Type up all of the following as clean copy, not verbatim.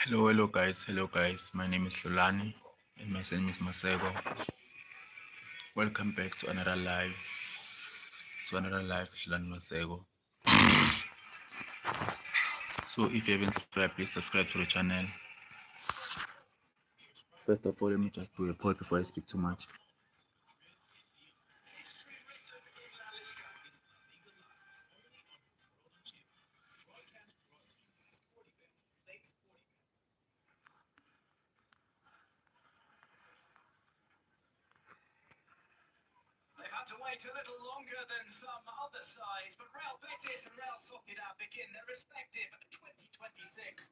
Hello guys. My name is Lulani and my name is Masego. Welcome back to another live Lulani Masego. So if you haven't subscribed, please subscribe to the channel. First of all, let me just do a poll before I speak too much. They've had to wait a little longer than some other sides, but Real Betis and Real Sociedad begin their respective 2026-2027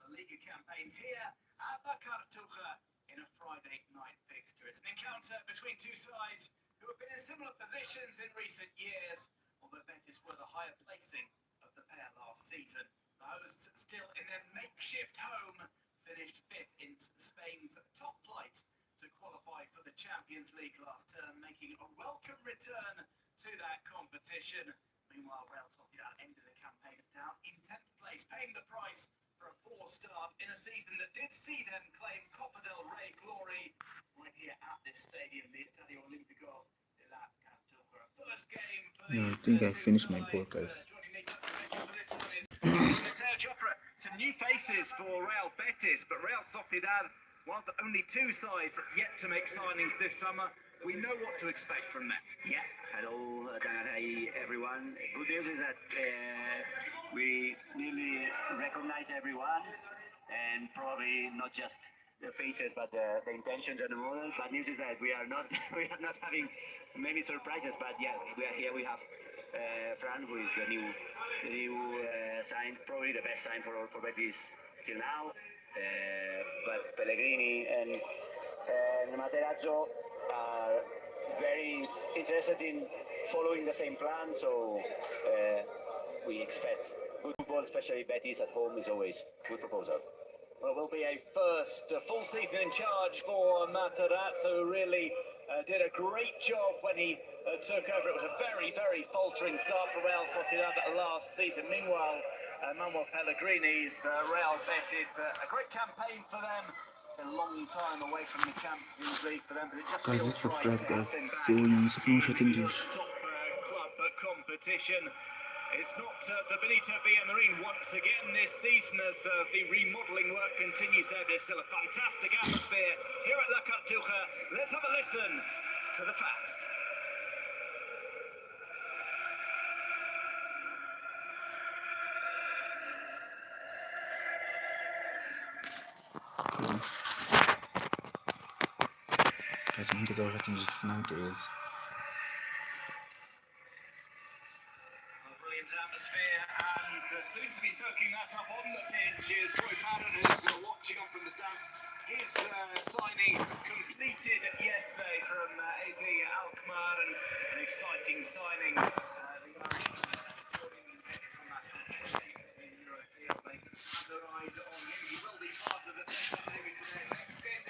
La Liga campaigns here at La Cartuja in a Friday night fixture. It's an encounter between two sides who have been in similar positions in recent years, although Betis were the higher placing of the pair last season. The hosts still in their makeshift home finished fifth in Spain's top flight to qualify for the Champions League last term, making a welcome return to that competition. Meanwhile, Real Sociedad ended the campaign down in 10th place, paying the price for a poor start in a season that did see them claim Copa del Rey glory right here at this stadium, the Estadio Olímpico de la Cartuja. First game for I these think I two finished my poll, sides. guys. Joining me just to mention for this one is Mateo Jofre. Some new faces for Real Betis, but Real Sociedad, while only two sides yet to make signings this summer, we know what to expect from them. Yeah, hello, hi everyone. Good news is that we nearly recognize everyone, and probably not just the faces, but the intentions and the model. Bad news is that we are not we are not having many surprises. But yeah, we are here. We have Fran, who is the new sign, probably the best sign for Betis till now. But Pellegrini and Materazzo are very interested in following the same plan, so we expect good football, especially Betis at home is always good proposal. Well, it will be a first full season in charge for Materazzo, who really did a great job when he took over. It was a very, very faltering start for Real Sociedad last season. Meanwhile, Manuel Pellegrini's Real Betis, a great campaign for them. A long time away from the Champions League for them, but it just Guys, feels let's right subscribe, to have guys. them So back you in shouldn't Europe's dish. top club competition. It's not the Benito Villamarín once again this season as the remodelling work continues there. There's still a fantastic atmosphere here at La Cartuja. Let's have a listen to the fans. Guys, I'm gonna get nowadays. Brilliant atmosphere, and soon to be soaking that up on the pitch is Troy Padden, who's watching on from the stands. His signing completed yesterday from AZ Alkmaar, and an exciting signing. Joining Betis on that €20 million deal. They have their eyes on him. He will be part of the centre team in their next game.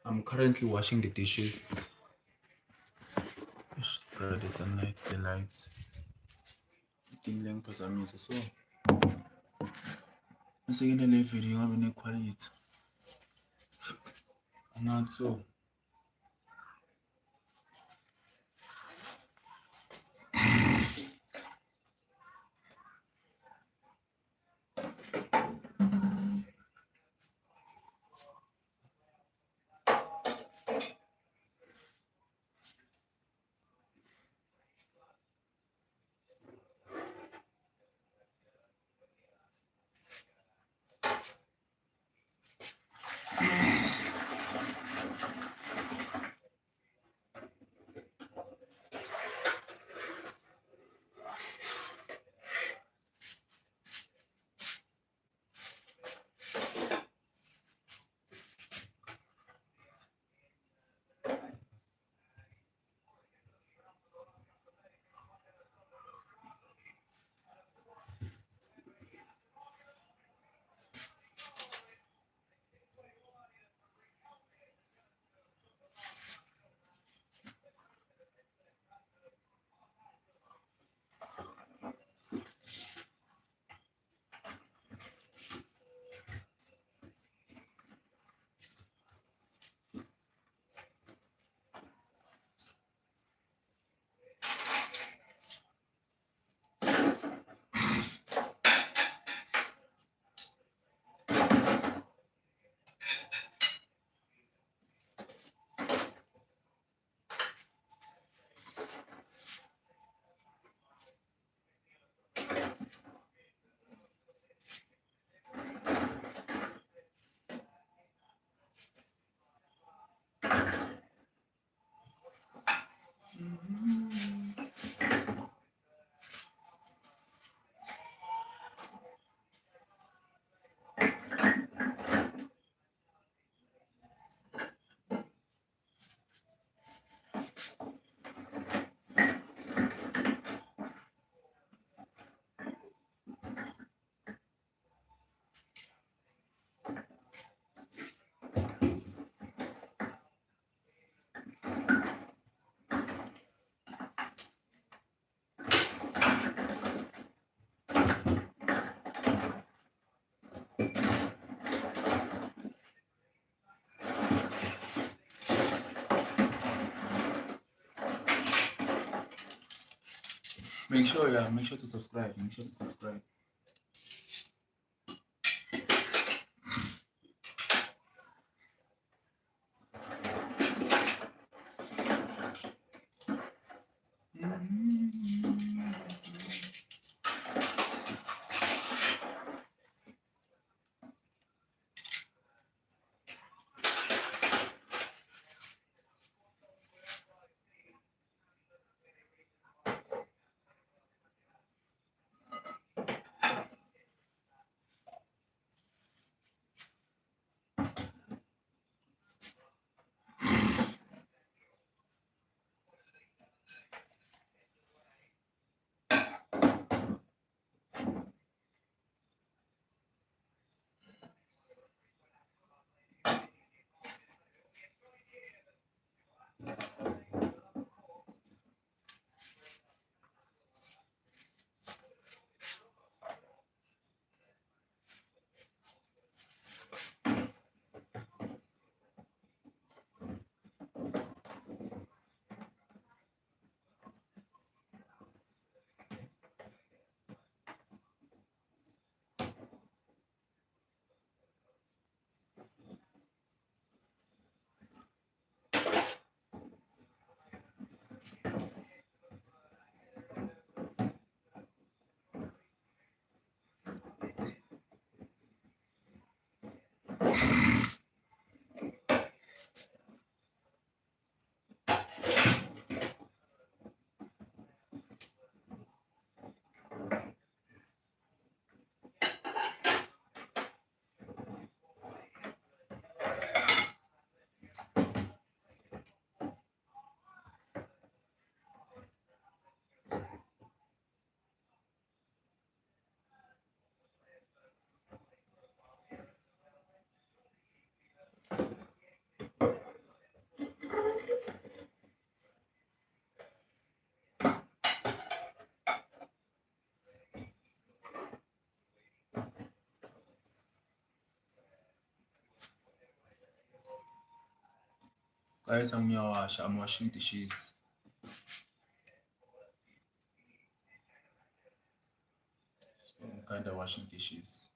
I'm currently washing the dishes. Spread the sunlight, the lights. Tingling phazamisa so. Masekele le video ngabe ne quality. Not so. Make sure to subscribe. Make sure to subscribe. Guys, I'm washing dishes. So I'm kind of washing dishes.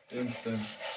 Thanks.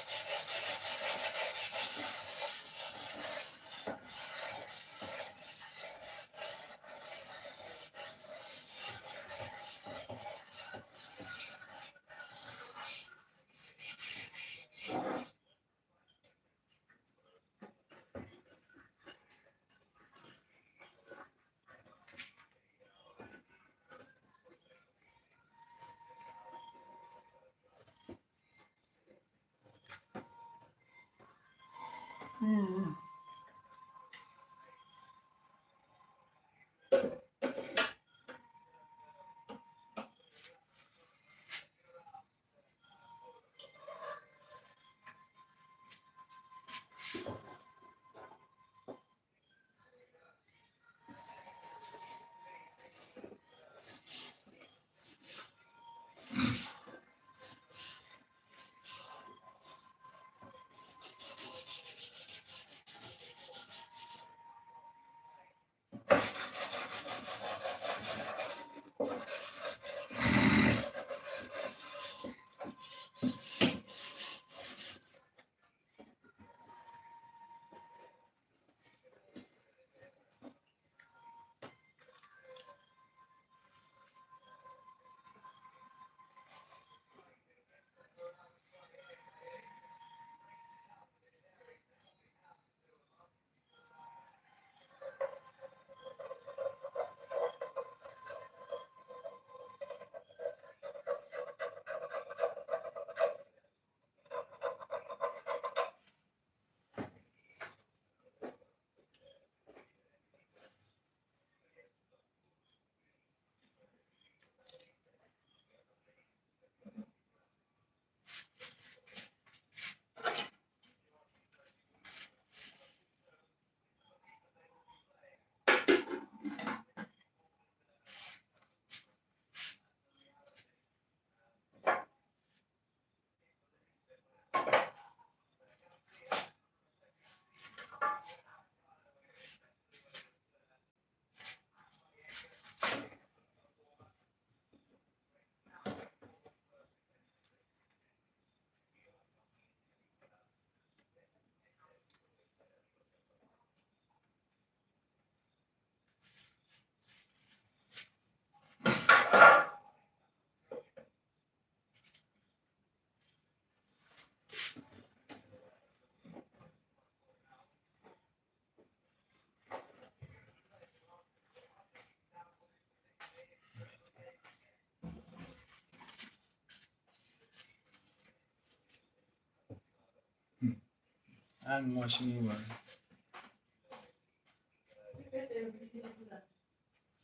I'm watching you, man.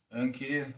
Thank you.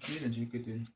Kira jiketin.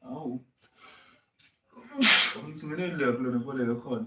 Oh. Kung sumunod lang, na pala ako.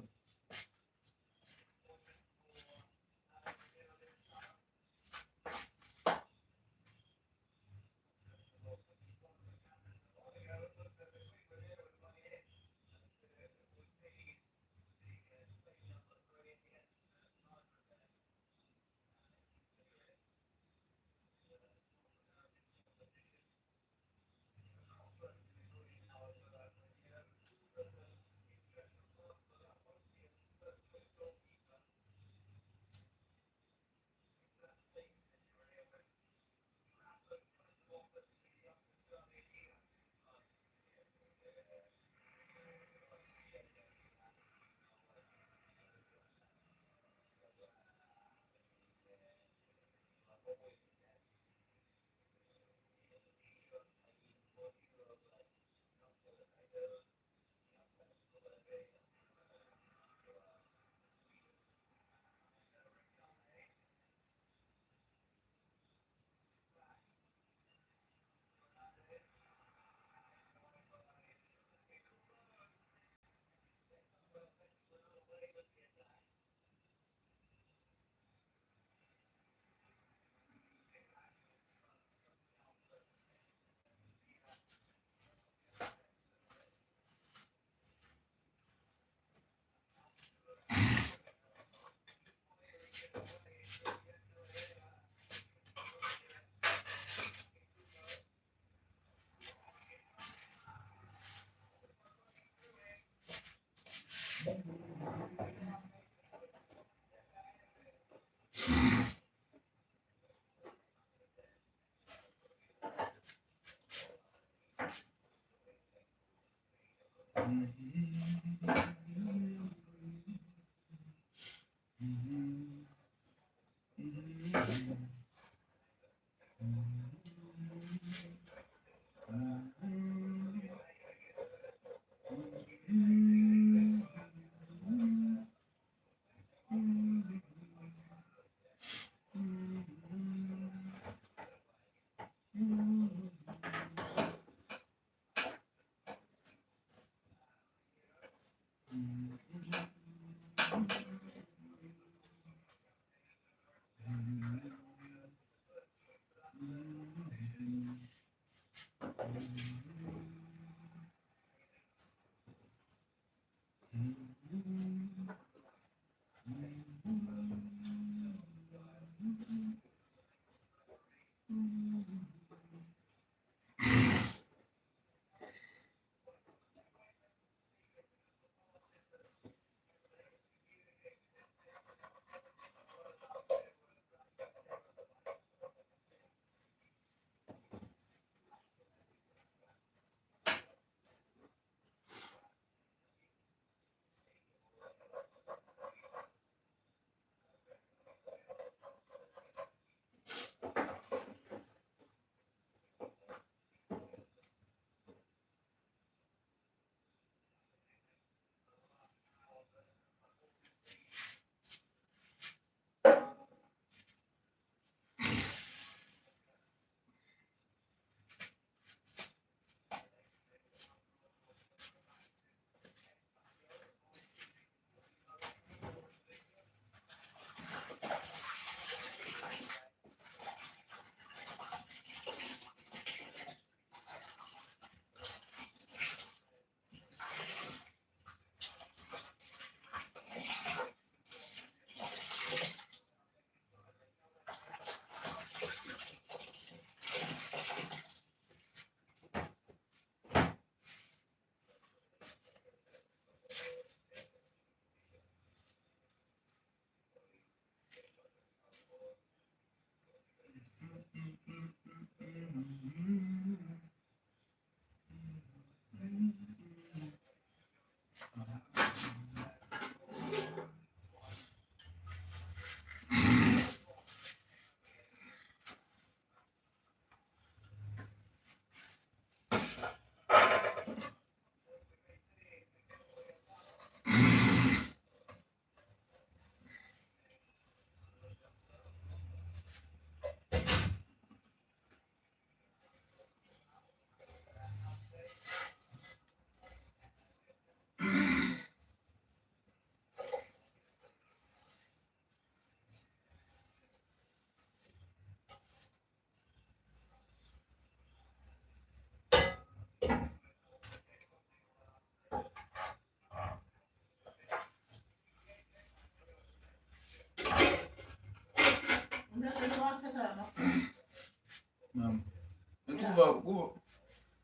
Naam.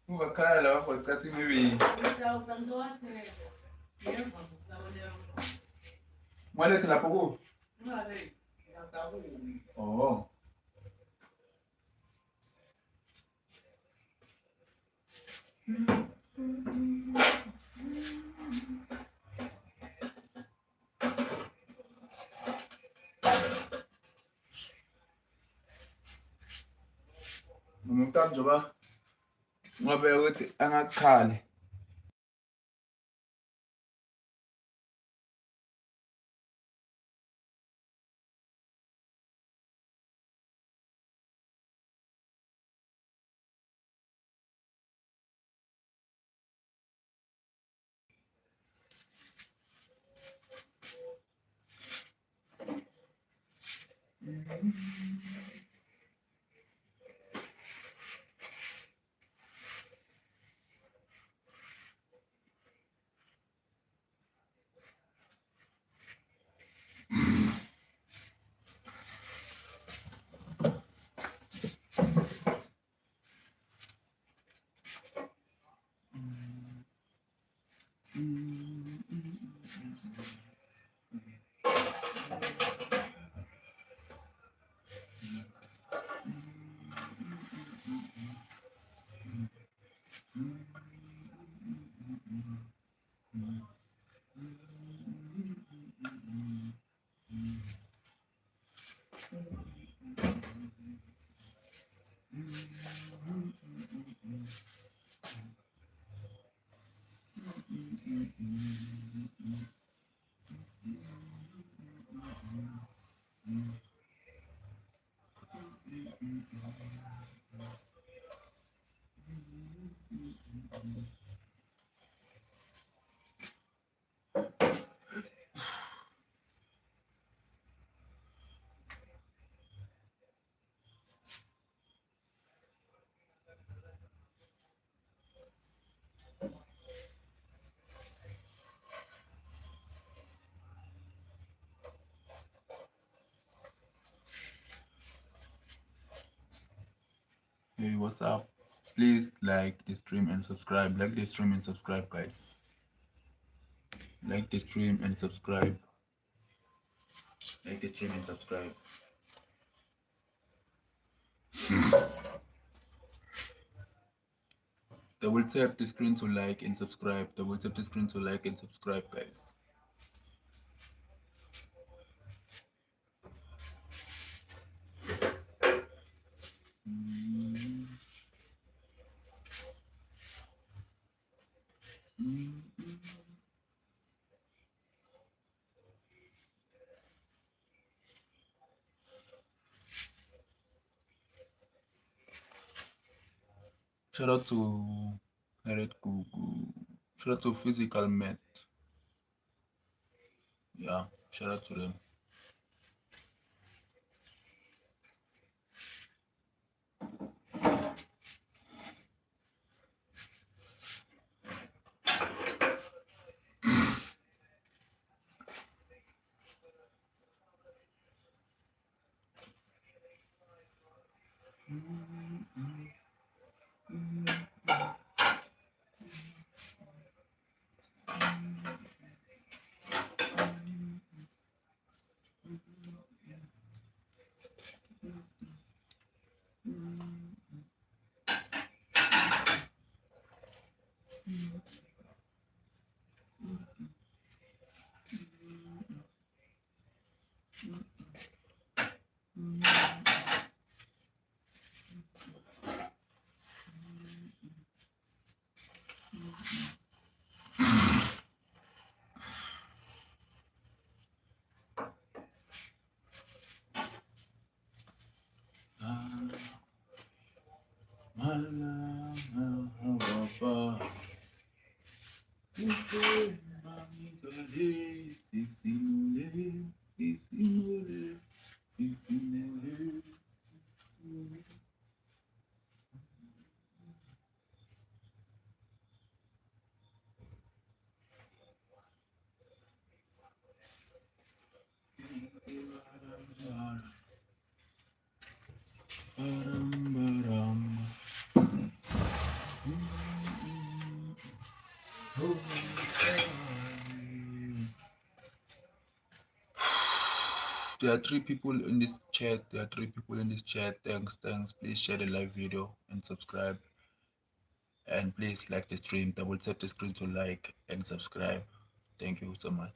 Kuva khala lapho esikhathini emibili. Mwalethe lapho ku? Oh. Umuntu njoba ngobe ukuthi angakhali. Hey, what's up? Please like the stream and subscribe. Like the stream and subscribe, guys. Like the stream and subscribe. Like the stream and subscribe. Double tap the screen to like and subscribe. Double tap the screen to like and subscribe, guys. Shout out to Red Google. Shout out to Physical Met. Yeah, shout out to them. There are 3 people in this chat. Thanks. Please share the live video and subscribe. And please like the stream. Double tap the screen to like and subscribe. Thank you so much.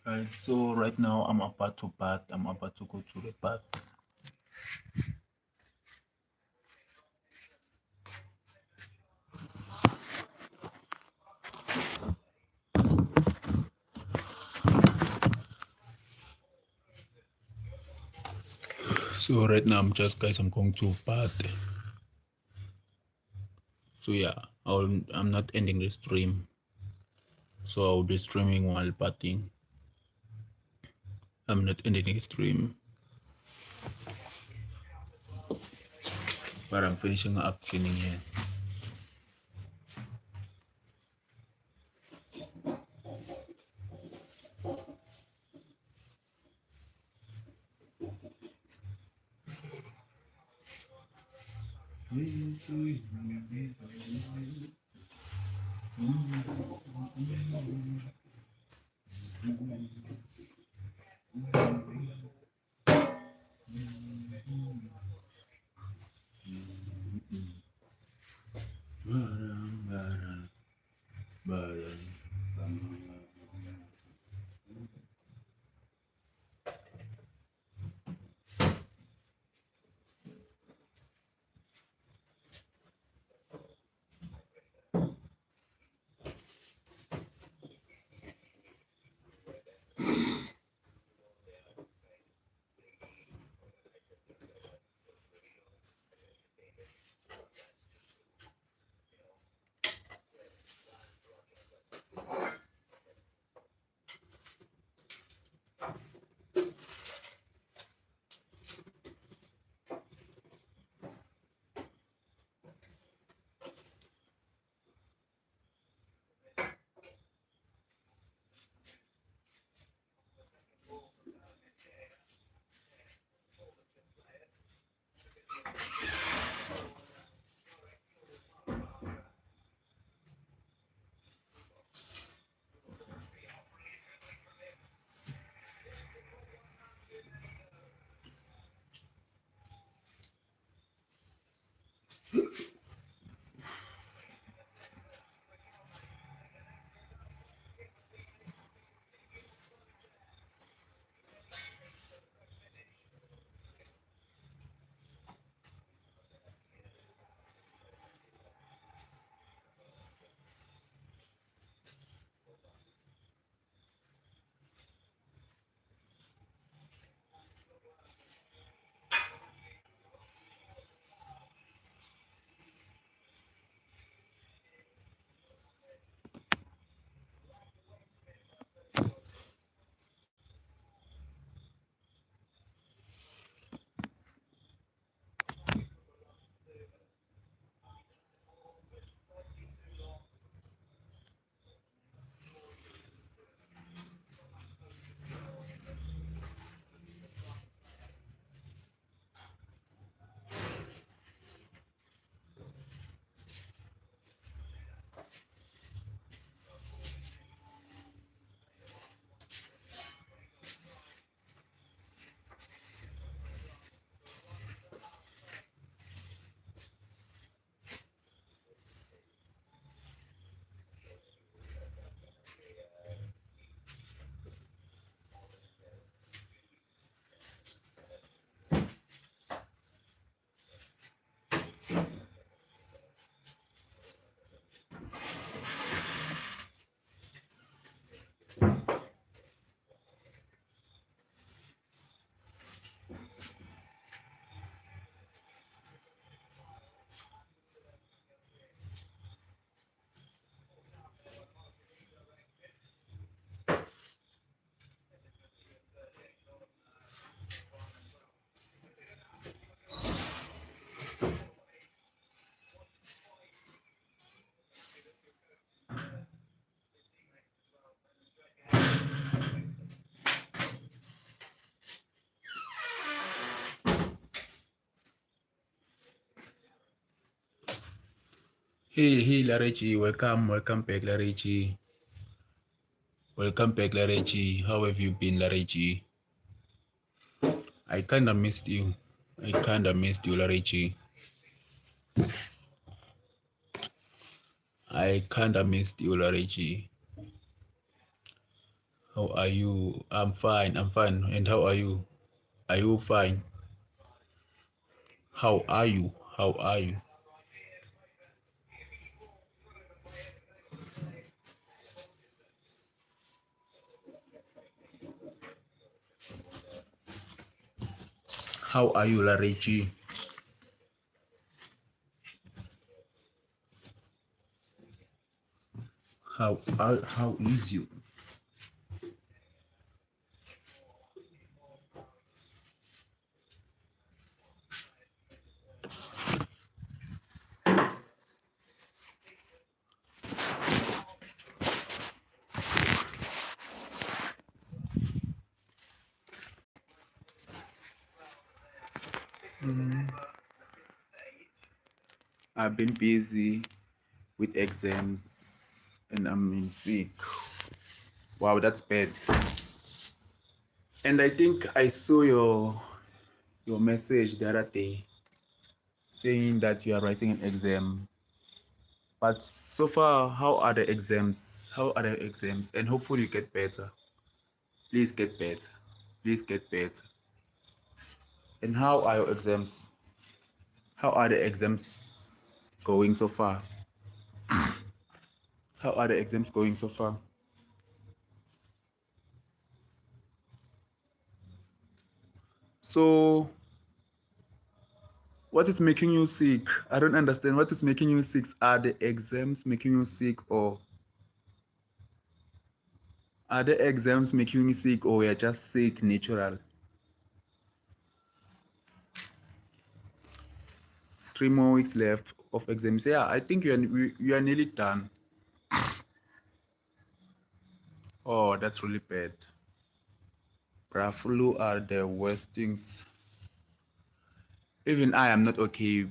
Right, so right now I'm about to bath. I'm about to go to the bath. So right now, I'm going to bath. So yeah, I'm not ending the stream. So I'll be streaming while bathing. I'm not ending the stream, but I'm finishing up cleaning here. Hey, Larechi, welcome back, Larechi. Welcome back, Larechi. How have you been, Larechi? I kinda missed you. Larechi. I kinda missed you, Larechi. How are you? I'm fine. And how are you? Are you fine? How are you? How are you? How are you, Lareji? How is you? I've been busy with exams and I'm sick. Wow, that's bad. And I think I saw your message the other day saying that you are writing an exam. But so far, how are the exams? How are the exams? And hopefully you get better. Please get better. Please get better. And how are your exams? How are the exams going so far? How are the exams going so far? So, what is making you sick? I don't understand. What is making you sick? Are the exams making you sick, or are the exams making you sick, or you're just sick natural? 3 more weeks left of exams. Yeah, I think you are nearly done. Oh, that's really bad. Bruh, flu are the worst things. Even I am not okay.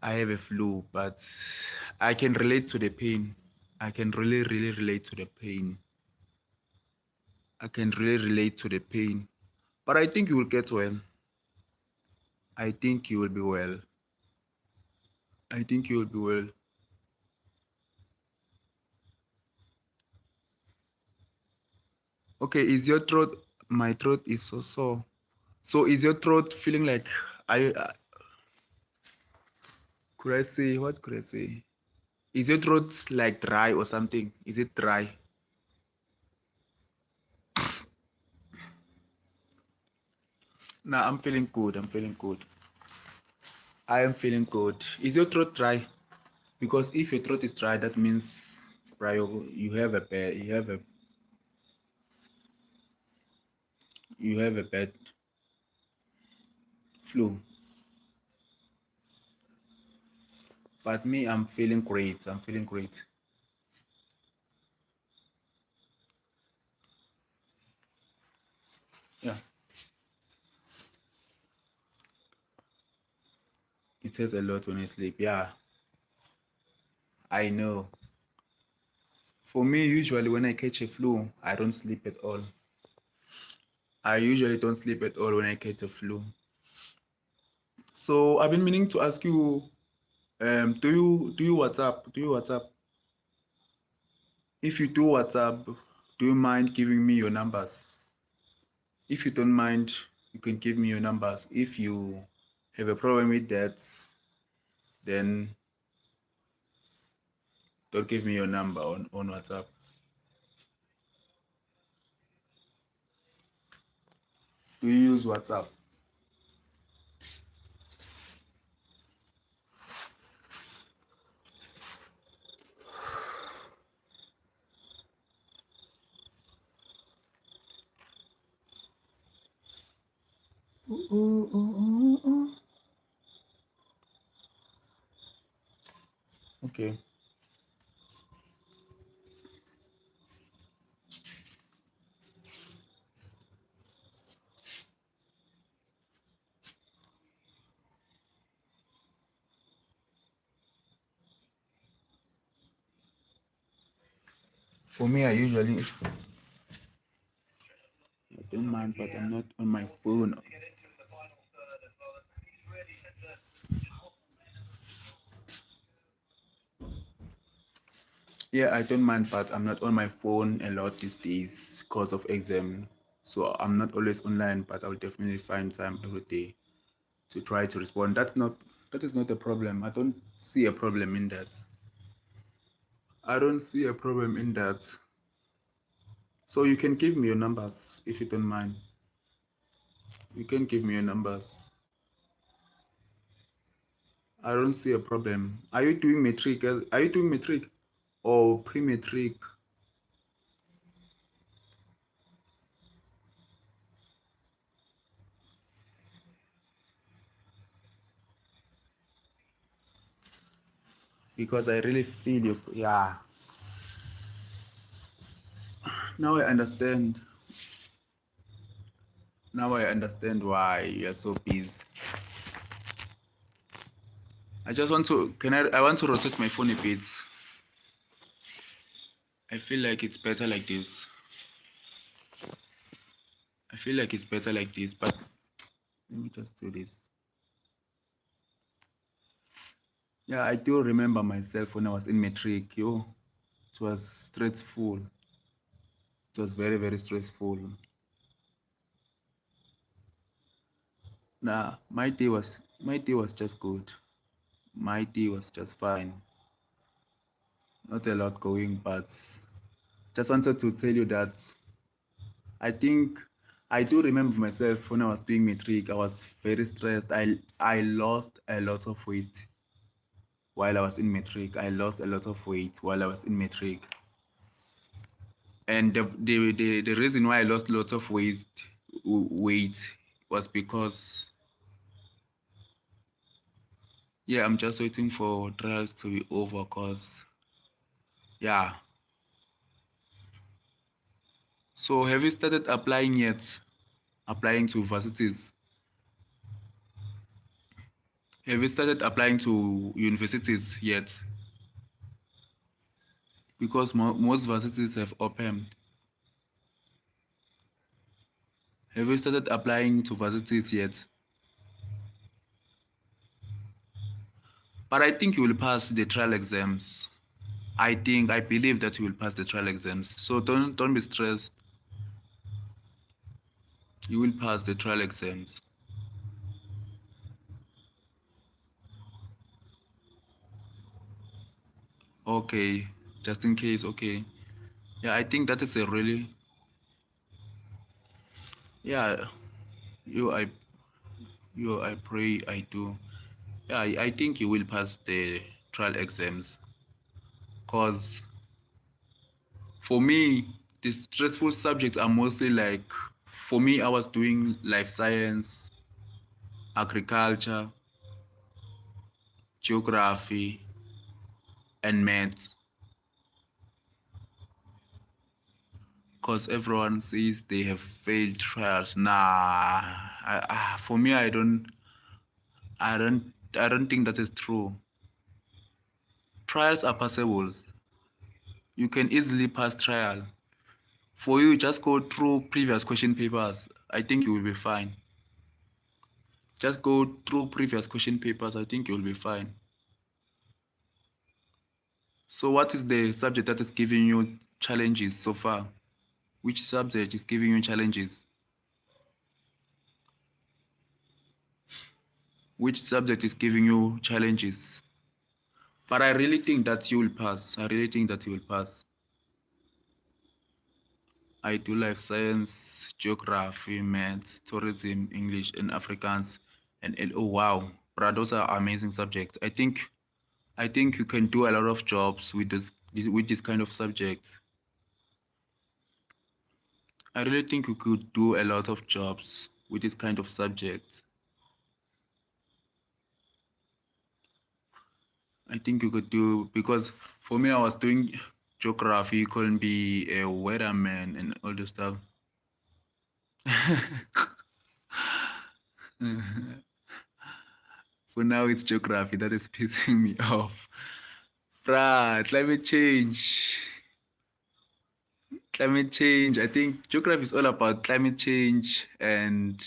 I have a flu, but I can relate to the pain. I can really, really relate to the pain. I can really relate to the pain. But I think you will get well. I think you will be well. I think you will be well. Okay, is your throat? My throat is so sore. So is your throat feeling like I? Could I say what could I say? Is your throat like dry or something? Is it dry? Nah, I'm feeling good. I'm feeling good. I am feeling good. Is your throat dry? Because if your throat is dry, that means you have a bad you have a bad flu. But me, I'm feeling great. I'm feeling great. Yeah. It says a lot when I sleep. Yeah, I know. For me, usually when I catch a flu, I don't sleep at all. I usually don't sleep at all when I catch a flu. So I've been meaning to ask you, do you WhatsApp? Do you WhatsApp? If you do WhatsApp, do you mind giving me your numbers? If you don't mind, you can give me your numbers. If you have a problem with that, then don't give me your number on WhatsApp. Do you use WhatsApp? Okay. For me, I don't mind, but I'm not on my phone. Yeah, I don't mind, but I'm not on my phone a lot these days because of exam. So I'm not always online, but I'll definitely find time every day to try to respond. That is not a problem. I don't see a problem in that. I don't see a problem in that. So you can give me your numbers if you don't mind. You can give me your numbers. I don't see a problem. Are you doing matric? Are you doing matric or pre-matric? Because I really feel you. Yeah. Now I understand. Now I understand why you're so busy. I just want to, I want to rotate my phone a bit. I feel like it's better like this. I feel like it's better like this, but let me just do this. Yeah, I do remember myself when I was in matric. Yo, it was stressful. It was very, very stressful. Nah, my day was just good. My day was just fine. Not a lot going, but just wanted to tell you that I think I do remember myself when I was doing matric. I was very stressed. I lost a lot of weight while I was in matric. I lost a lot of weight while I was in matric. And the reason why I lost lots of weight was because, yeah, I'm just waiting for trials to be over because, yeah. So have you started applying yet? Applying to universities? Have you started applying to universities yet? Because most universities have opened. Have you started applying to universities yet? But I think you will pass the trial exams. I believe that you will pass the trial exams. So don't be stressed. You will pass the trial exams. Okay, just in case, okay. Yeah, I think that is a really, yeah, I pray I do. Yeah, I think you will pass the trial exams. Cause for me, the stressful subjects are mostly like, for me, I was doing life science, agriculture, geography, and maths. Because everyone says they have failed trials. Nah, for me, I don't think that is true. Trials are passable. You can easily pass trial. For you, just go through previous question papers. I think you will be fine. Just go through previous question papers. I think you will be fine. So what is the subject that is giving you challenges so far? Which subject is giving you challenges? Which subject is giving you challenges? But I really think that you will pass. I really think that you will pass. I do life science, geography, maths, tourism, English, and Afrikaans, and oh wow, but those are amazing subjects. I think you can do a lot of jobs with this kind of subject. I really think you could do a lot of jobs with this kind of subject. I think you could do, because for me, I was doing geography. You couldn't be a weatherman and all this stuff. For now, it's geography that is pissing me off. Bruh, climate change. Climate change. I think geography is all about climate change and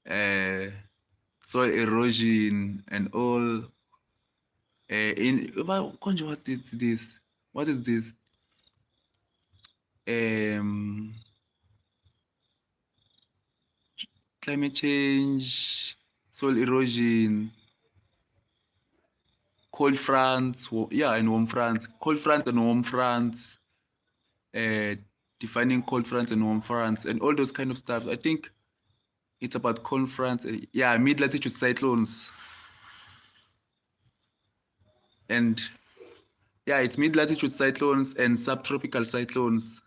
uh, soil erosion and all. What is this? What is this? Um, Climate change, soil erosion, cold fronts, and warm fronts, cold fronts and warm fronts, defining cold fronts and warm fronts, and all those kind of stuff. I think it's about cold fronts. Yeah, mid-latitude cyclones. And yeah, it's mid-latitude cyclones and subtropical cyclones.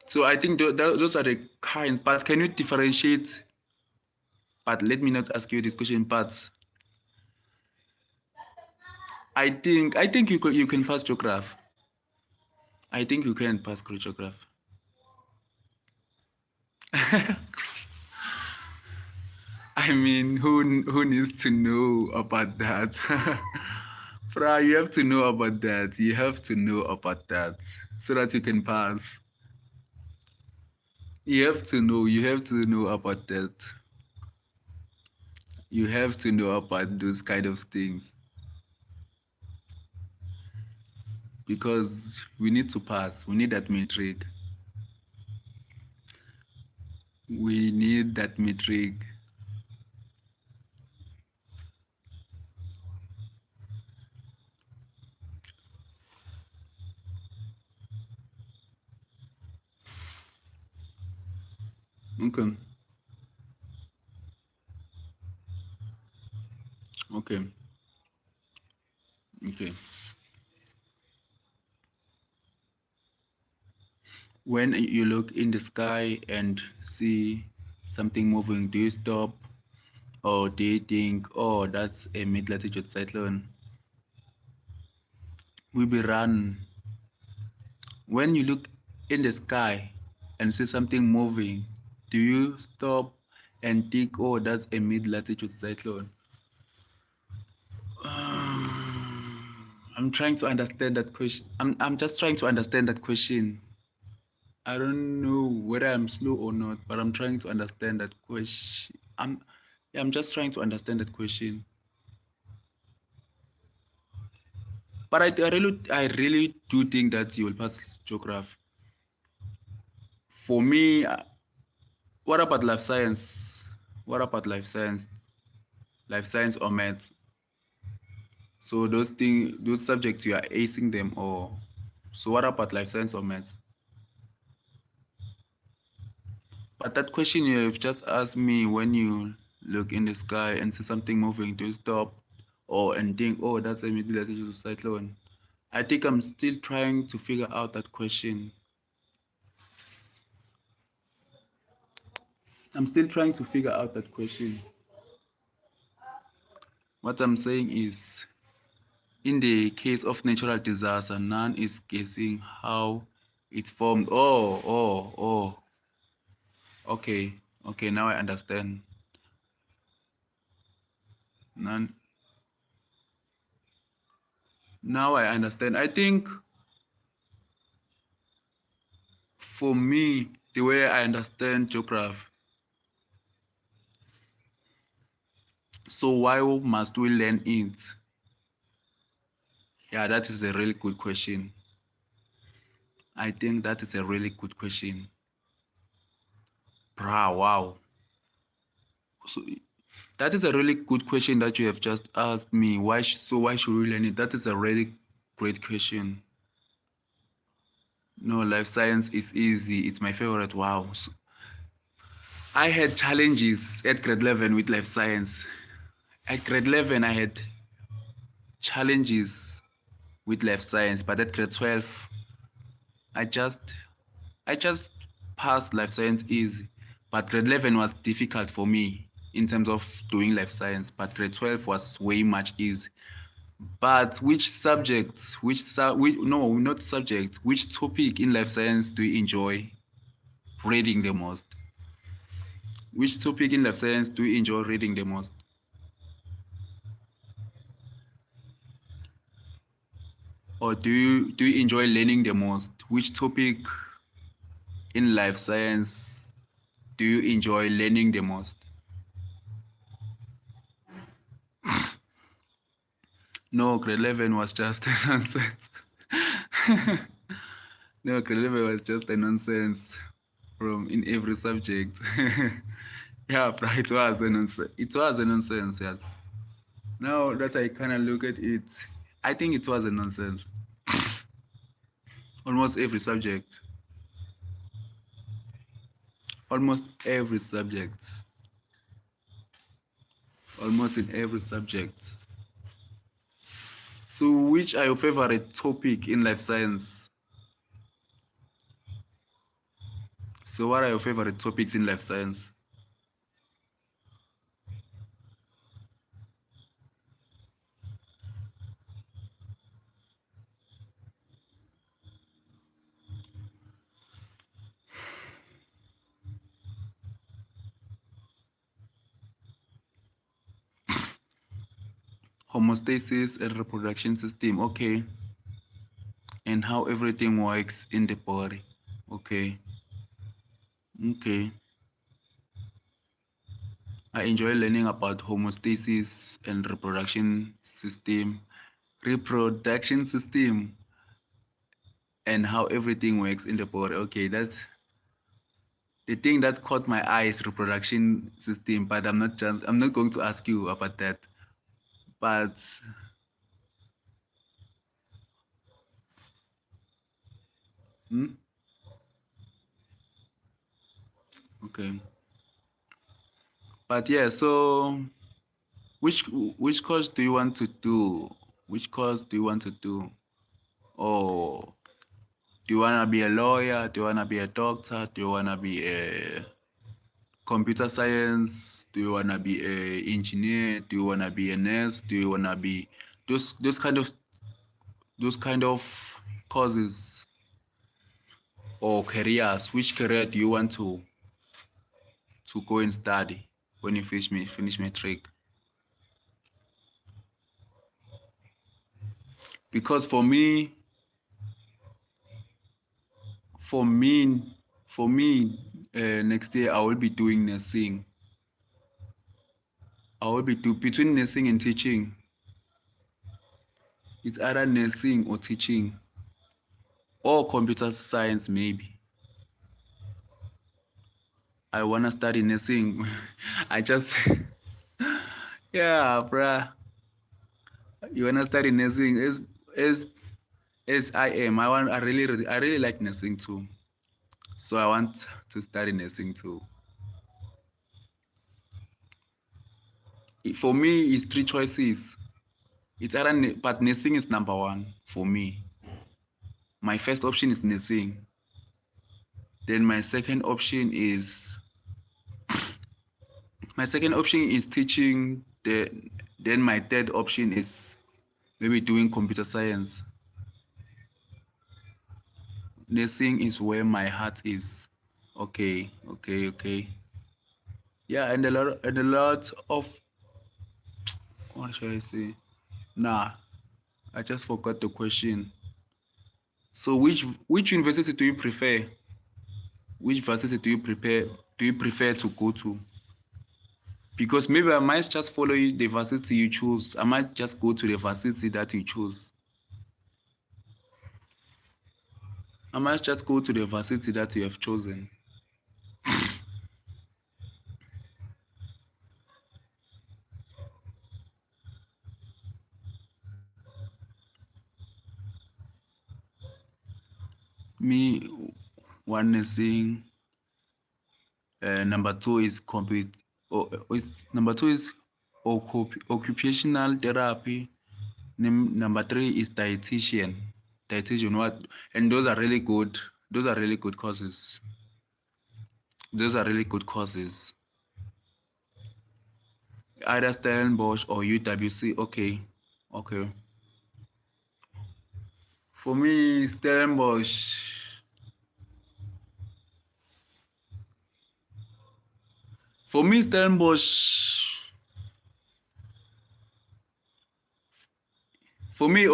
So I think those are the kinds. But can you differentiate? But let me not ask you this question. But I think you can pass geography. I think you can pass geography. I mean, who needs to know about that? Fra, you have to know about that. You have to know about that so that you can pass. You have to know about that. You have to know about those kind of things. Because we need to pass. We need that metric. We need that metric. Okay. Okay. Okay. When you look in the sky and see something moving, do you stop? Or do you think, oh, that's a mid-latitude cyclone? We be run. When you look in the sky and see something moving, do you stop and think, oh, that's a mid-latitude cyclone? I'm trying to understand that question. I'm just trying to understand that question. I don't know whether I'm slow or not, but I'm trying to understand that question. I'm just trying to understand that question. But I really do think that you will pass geography. For me, what about life science? What about life science? Life science or math? So those subjects you are acing them, or so what about life science or math? But that question you have just asked me, when you look in the sky and see something moving, do you stop or and think, oh, that's a mid-latitude cyclone? I think I'm still trying to figure out that question. I'm still trying to figure out that question. What I'm saying is, in the case of natural disaster, none is guessing how it formed. Oh. Okay, now I understand. None. Now I understand. I think for me, the way I understand geography, so why must we learn it? Yeah, that is a really good question. I think that is a really good question. Wow. So that is a really good question that you have just asked me. Why should we learn it? That is a really great question. No, life science is easy. It's my favorite. Wow. So I had challenges at grade 11 with life science. At grade 11, I had challenges with life science, but at grade 12, I just passed life science easy. But grade 11 was difficult for me in terms of doing life science, but grade 12 was way much easy. But which subjects, which topic in life science do you enjoy reading the most? Which topic in life science do you enjoy reading the most? Or do you enjoy learning the most? Which topic in life science do you enjoy learning the most? No, grade 11 was just a nonsense. No, grade 11 was just a nonsense in every subject. Yeah, it was a nonsense. It was a nonsense, yes. Now that I kind of look at it, I think it was a nonsense. Almost every subject. Almost every subject. Almost in every subject. So which are your favorite topic in life science? So what are your favorite topics in life science? Homeostasis and reproduction system, okay. And how everything works in the body, okay. Okay. I enjoy learning about homeostasis and reproduction system, and how everything works in the body. Okay, that's the thing that caught my eye is reproduction system, but I'm not going to ask you about that. But okay. But yeah, so which course do you want to do? Which course do you want to do? Oh, do you want to be a lawyer? Do you want to be a doctor? Do you want to be a computer science? Do you want to be a engineer? Do you want to be a nurse? Do you want to be those kind of courses or careers? Which career do you want to go and study when you finish matric? Because for me, next year I will be doing nursing. I will be between nursing and teaching. It's either nursing or teaching, or computer science maybe. I wanna study nursing. I just yeah, bruh. You wanna study nursing? As I am. I really like nursing too. So I want to study nursing too. For me, it's 3 choices. It's either, but nursing is number 1 for me. My first option is nursing. Then my second option is teaching. Then my third option is maybe doing computer science. Nursing is where my heart is. Okay. Yeah, and a lot of what should I say? Nah, I just forgot the question. So which university do you prefer? Which varsity do you prefer to go to? Because maybe I might just follow the varsity you choose. I might just go to the varsity that you choose. I might just go to the varsity that you have chosen. Me, one nursing. Number 2 is number 2 is occupational therapy. Number 3 is dietitian. What? And those are really good. Those are really good courses. Either Stellenbosch or UWC. Okay. For me, Stellenbosch. For me,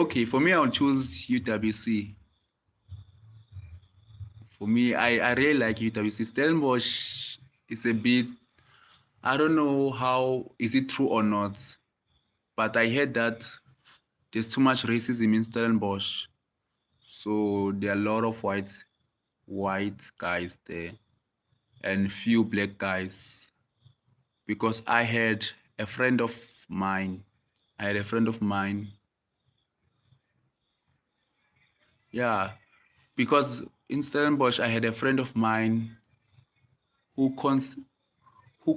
I'll choose UWC. For me, I really like UWC. Stellenbosch is a bit, I don't know how, is it true or not, but I heard that there's too much racism in Stellenbosch. So there are a lot of white guys there and few black guys. Because I had a friend of mine. Yeah, because in Stellenbosch, I had a friend of mine who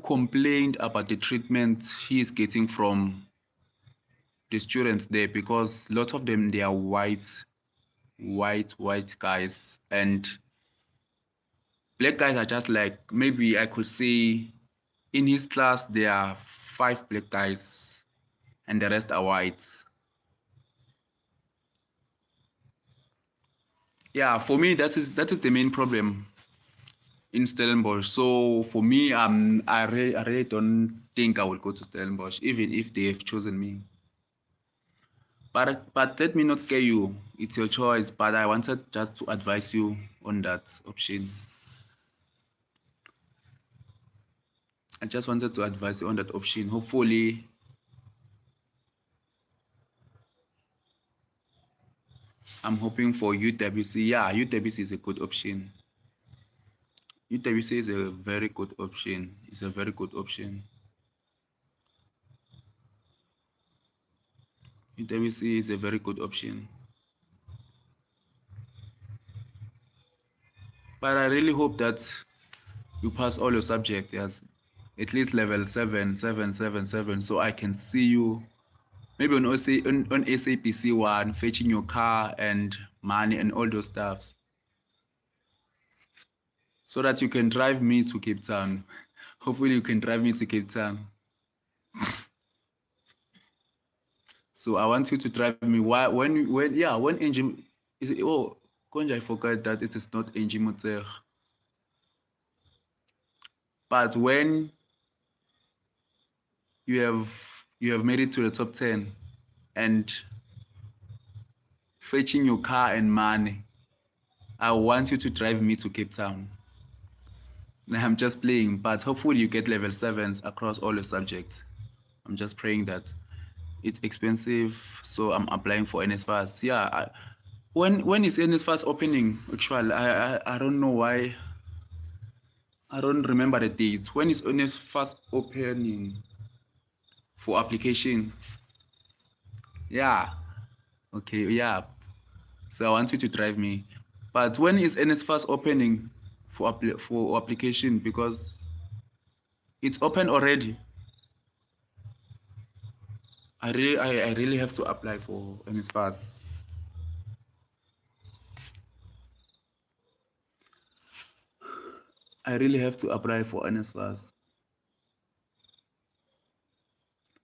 complained about the treatment he is getting from the students there, because lots of them, they are white guys, and black guys are just like, maybe I could say in his class there are 5 black guys and the rest are whites. Yeah, for me that is the main problem in Stellenbosch. So for me, I really don't think I will go to Stellenbosch, even if they have chosen me. But let me not scare you. It's your choice. But I wanted just to advise you on that option. I just wanted to advise you on that option. Hopefully, I'm hoping for UWC. Yeah, UWC is a good option. UWC is a very good option. It's a very good option. UWC is a very good option. But I really hope that you pass all your subjects, yes, at least level 7, so I can see you maybe on SAPC 1, fetching your car and money and all those stuffs, so that you can drive me to Cape Town. Hopefully you can drive me to Cape Town. So I want you to drive me. When Angie is it, oh Konja, I forgot that it is not Angie Motser. But when you have made it to the top 10 and fetching your car and money, I want you to drive me to Cape Town. I'm just playing, but hopefully you get level 7s across all your subjects. I'm just praying that. It's expensive, so I'm applying for NSFAS. Yeah, when is NSFAS opening? Actually, I don't know why. I don't remember the date. When is NSFAS opening for application? Yeah. Okay, yeah. So I want you to drive me. But when is NSFAS opening for application? Because it's open already. I really have to apply for NSFAS. I really have to apply for NSFAS.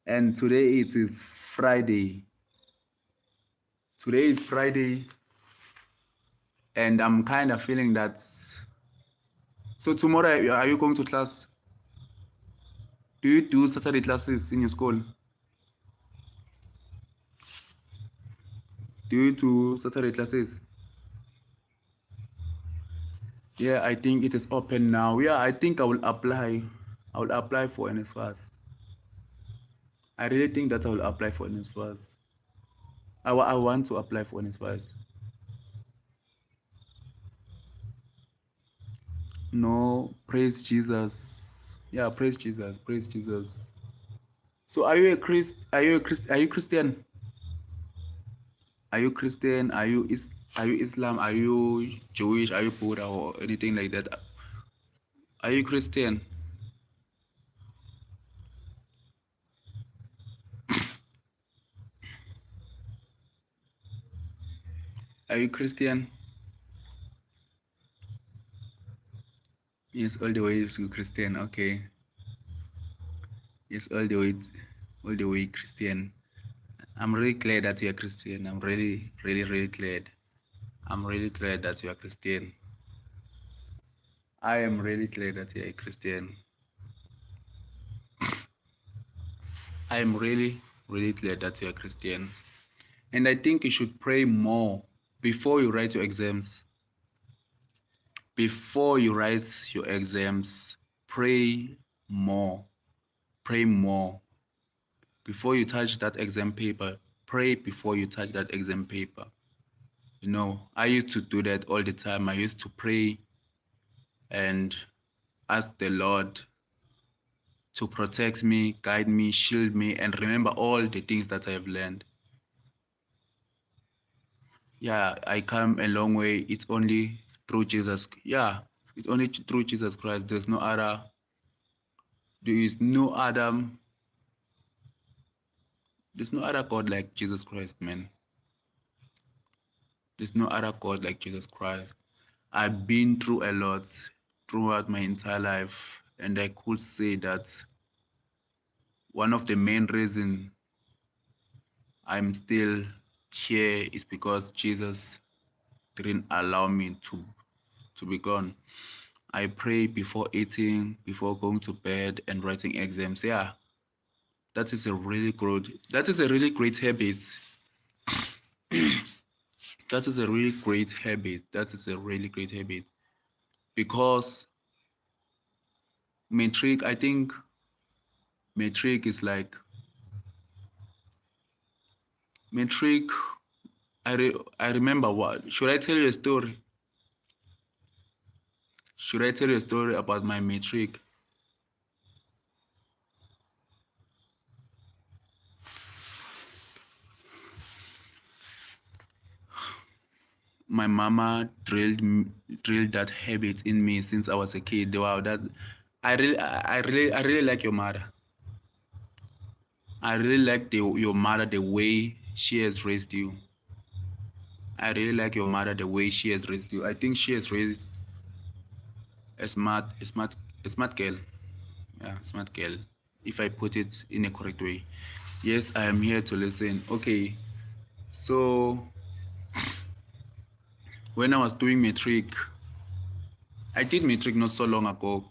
And today it is Friday. Today is Friday. And I'm kind of feeling that. So tomorrow, are you going to class? Do you do Saturday classes in your school? Do you do Saturday classes? Yeah, I think it is open now. Yeah, I think I will apply. I will apply for NSFAS. I really think that I will apply for NSFAS. I want to apply for NSFAS. No, praise Jesus. Yeah, praise Jesus. Praise Jesus. So are you a Christian? Are you Christian? Are you Christian? Are you Islam? Are you Jewish? Are you Buddha or anything like that? Are you Christian? Are you Christian? Yes, all the way to Christian. Okay. Yes, all the way Christian. I'm really glad that you're Christian. I'm really, really, really glad. I'm really glad that you're Christian. I am really glad that you're a Christian. I am really, really glad that you're a Christian. And I think you should pray more before you write your exams. Before you write your exams, pray more. Pray more. Before you touch that exam paper, pray before you touch that exam paper. You know, I used to do that all the time. I used to pray and ask the Lord to protect me, guide me, shield me, and remember all the things that I have learned. Yeah, I come a long way. It's only through Jesus. Yeah, it's only through Jesus Christ. There is no other There's no other God like Jesus Christ, man. There's no other God like Jesus Christ. I've been through a lot throughout my entire life, and I could say that one of the main reasons I'm still here is because Jesus didn't allow me to be gone. I pray before eating, before going to bed and writing exams. Yeah, that is a really great habit. That is a really great habit. That is a really great habit. Because I think metric is like metric. I remember what. Should I tell you a story? Should I tell you a story about my metric? My mama drilled that habit in me since I was a kid. Wow, that I really like your mother. I really like your mother, the way she has raised you. I really like your mother, the way she has raised you. I think she has raised a smart girl. Yeah, smart girl. If I put it in a correct way. Yes, I am here to listen. Okay, so when I was doing matric, I did matric not so long ago.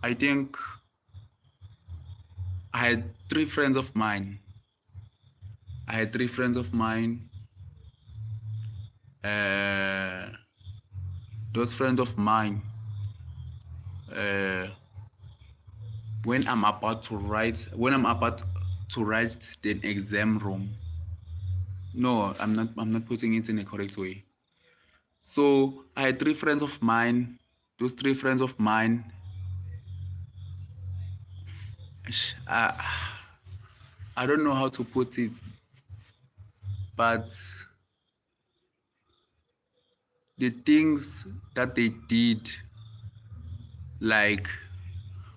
I think I had three friends of mine. Those friends of mine, when I'm about to write the exam room. No, I'm not putting it in a correct way. So I had three friends of mine. Those three friends of mine, I don't know how to put it, but the things that they did, like,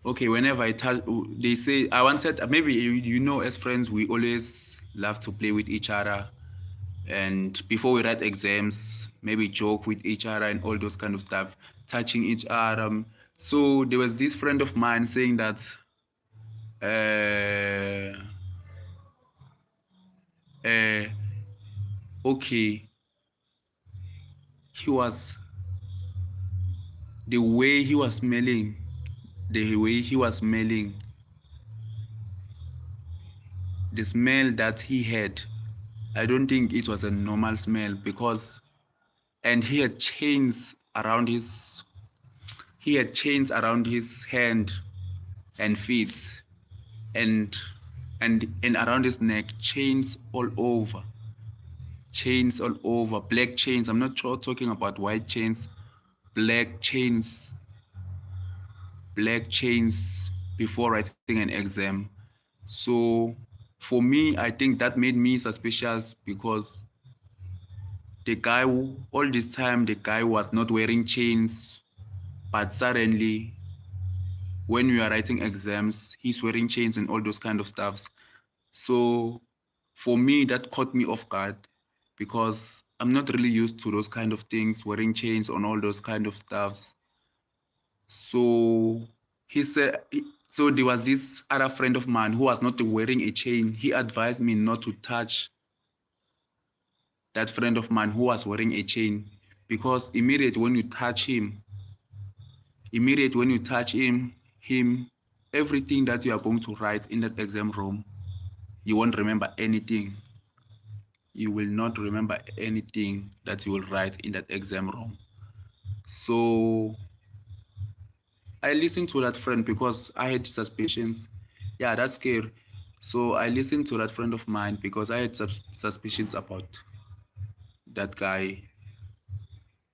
okay, whenever they say, I wanted, maybe you know, as friends, we always love to play with each other. And before we write exams, maybe joke with each other and all those kind of stuff, touching each other. So there was this friend of mine saying that, okay, the way he was smelling, the smell that he had, I don't think it was a normal smell, because, and he had chains around his hand and feet, and around his neck, chains all over, black chains. I'm not talking about white chains, black chains before writing an exam. So for me, I think that made me suspicious, because the guy, all this time, the guy was not wearing chains, but suddenly, when we are writing exams, he's wearing chains and all those kind of stuffs. So for me, that caught me off guard, because I'm not really used to those kind of things, wearing chains on all those kind of stuffs. So he said, so there was this other friend of mine who was not wearing a chain. He advised me not to touch that friend of mine who was wearing a chain, because immediately when you touch him, everything that you are going to write in that exam room, you won't remember anything. You will not remember anything that you will write in that exam room. So I listened to that friend, because I had suspicions. Yeah, that's scary. So I listened to that friend of mine, because I had suspicions about that guy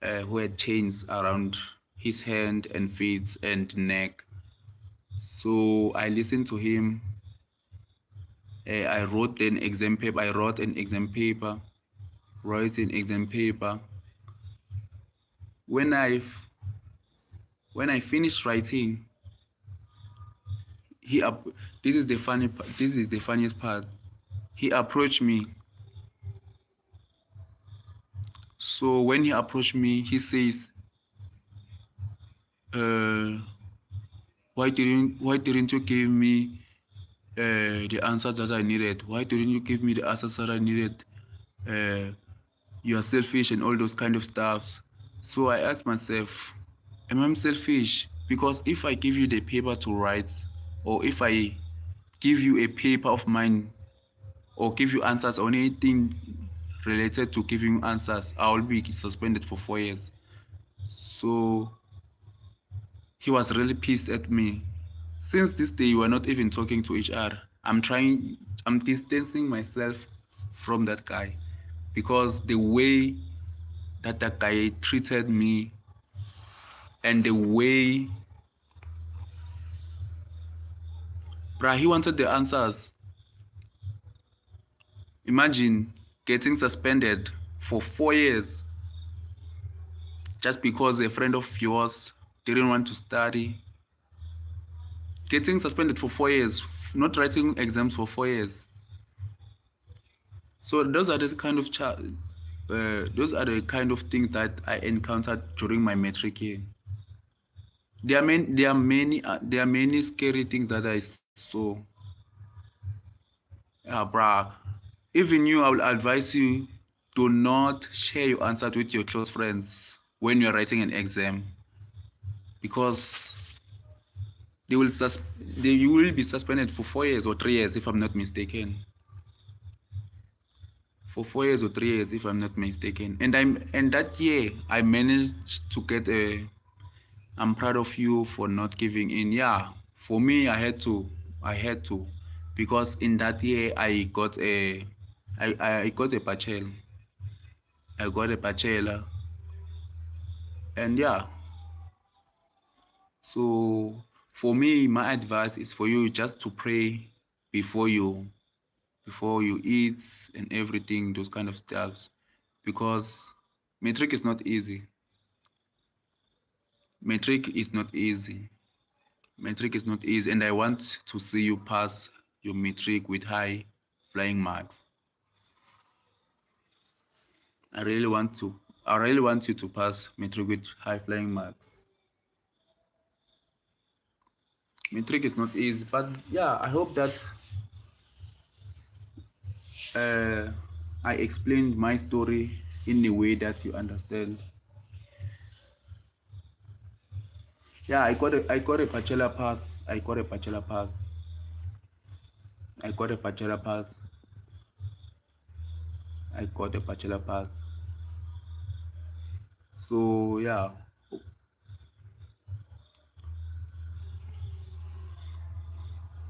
who had chains around his hand and feet and neck. So I listened to him. I wrote an exam paper. When I finished writing, this is the this is the funniest part. He approached me. So when he approached me, he says, why didn't you give me the answer that I needed? Why didn't you give me the answers that I needed? You are selfish and all those kind of stuff. So I asked myself, am I selfish? Because if I give you the paper to write, or if I give you a paper of mine, or give you answers on anything related to giving answers, I will be suspended for 4 years. So he was really pissed at me. Since this day, we are not even talking to each other. I'm distancing myself from that guy because the way that guy treated me and the way, bruh, he wanted the answers. Imagine getting suspended for 4 years just because a friend of yours didn't want to study. Getting suspended for 4 years, not writing exams for 4 years. So those are the kind of things that I encountered during my matric year. There are many scary things that I saw. Yeah, bruh. Even you, I will advise you, do not share your answer with your close friends when you're writing an exam, because you will be suspended for 4 years or 3 years, if I'm not mistaken. For 4 years or 3 years, if I'm not mistaken. And that year I managed to get I'm proud of you for not giving in. Yeah, for me, I had to, because in that year I got a bachelor. I got a bachelor, and yeah. So for me, my advice is for you just to pray before you eat and everything, those kind of stuff, because matric is not easy. Matric is not easy. Matric is not easy, and I want to see you pass your matric with high flying marks. I really want you to pass matric with high flying marks. Matric is not easy, but yeah, I hope that I explained my story in a way that you understand. Yeah, I got a bachelor pass. I got a bachelor pass. I got a bachelor pass. I got a bachelor pass. So yeah.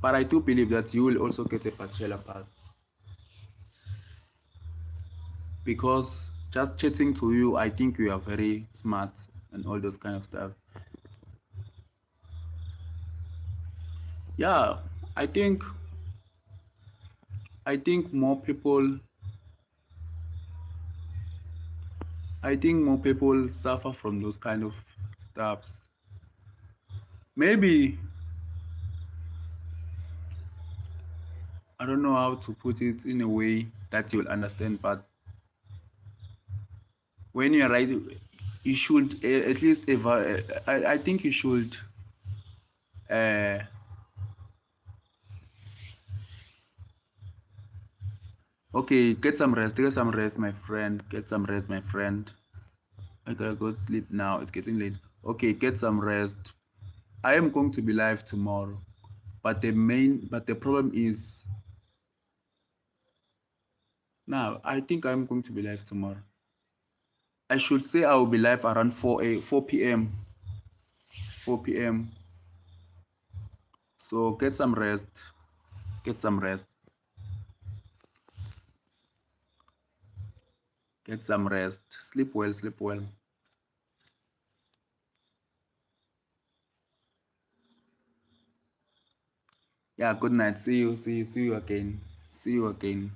But I do believe that you will also get a bachelor pass, because just chatting to you, I think you are very smart and all those kind of stuff. Yeah, I think more people suffer from those kind of stuffs. Maybe, I don't know how to put it in a way that you'll understand, but when you're writing, you should at least I think you should okay, get some rest, my friend. Get some rest, my friend. I gotta go to sleep now. It's getting late. Okay, get some rest. I am going to be live tomorrow, but the problem is now. I think I'm going to be live tomorrow. I should say I will be live around 4 p.m. 4 p.m. So get some rest. Get some rest. Get some rest. Sleep well. Sleep well. Yeah. Good night. See you. See you. See you again. See you again.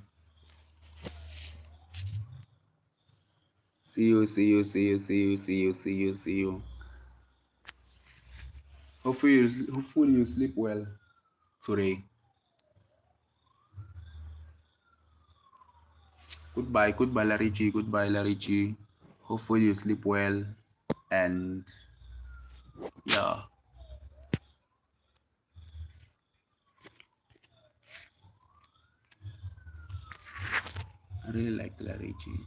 See you. See you. See you. See you. See you. See you. See you. Hopefully you sleep well. today. Goodbye, Larigi. Goodbye, Larigi. Hopefully you sleep well, and yeah. I really like Larigi.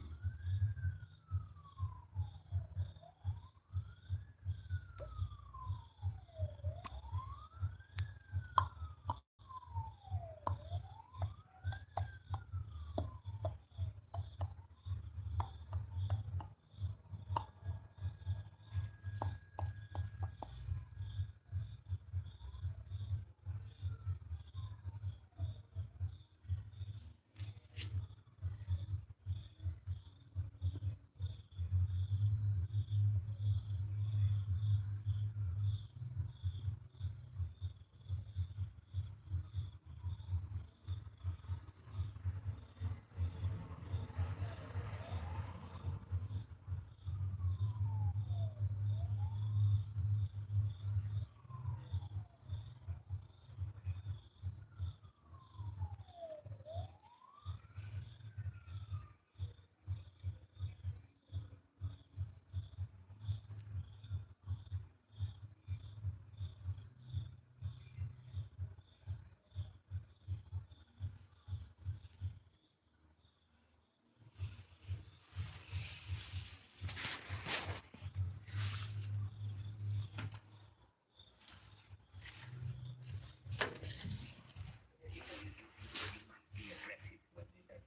Be aggressive when in that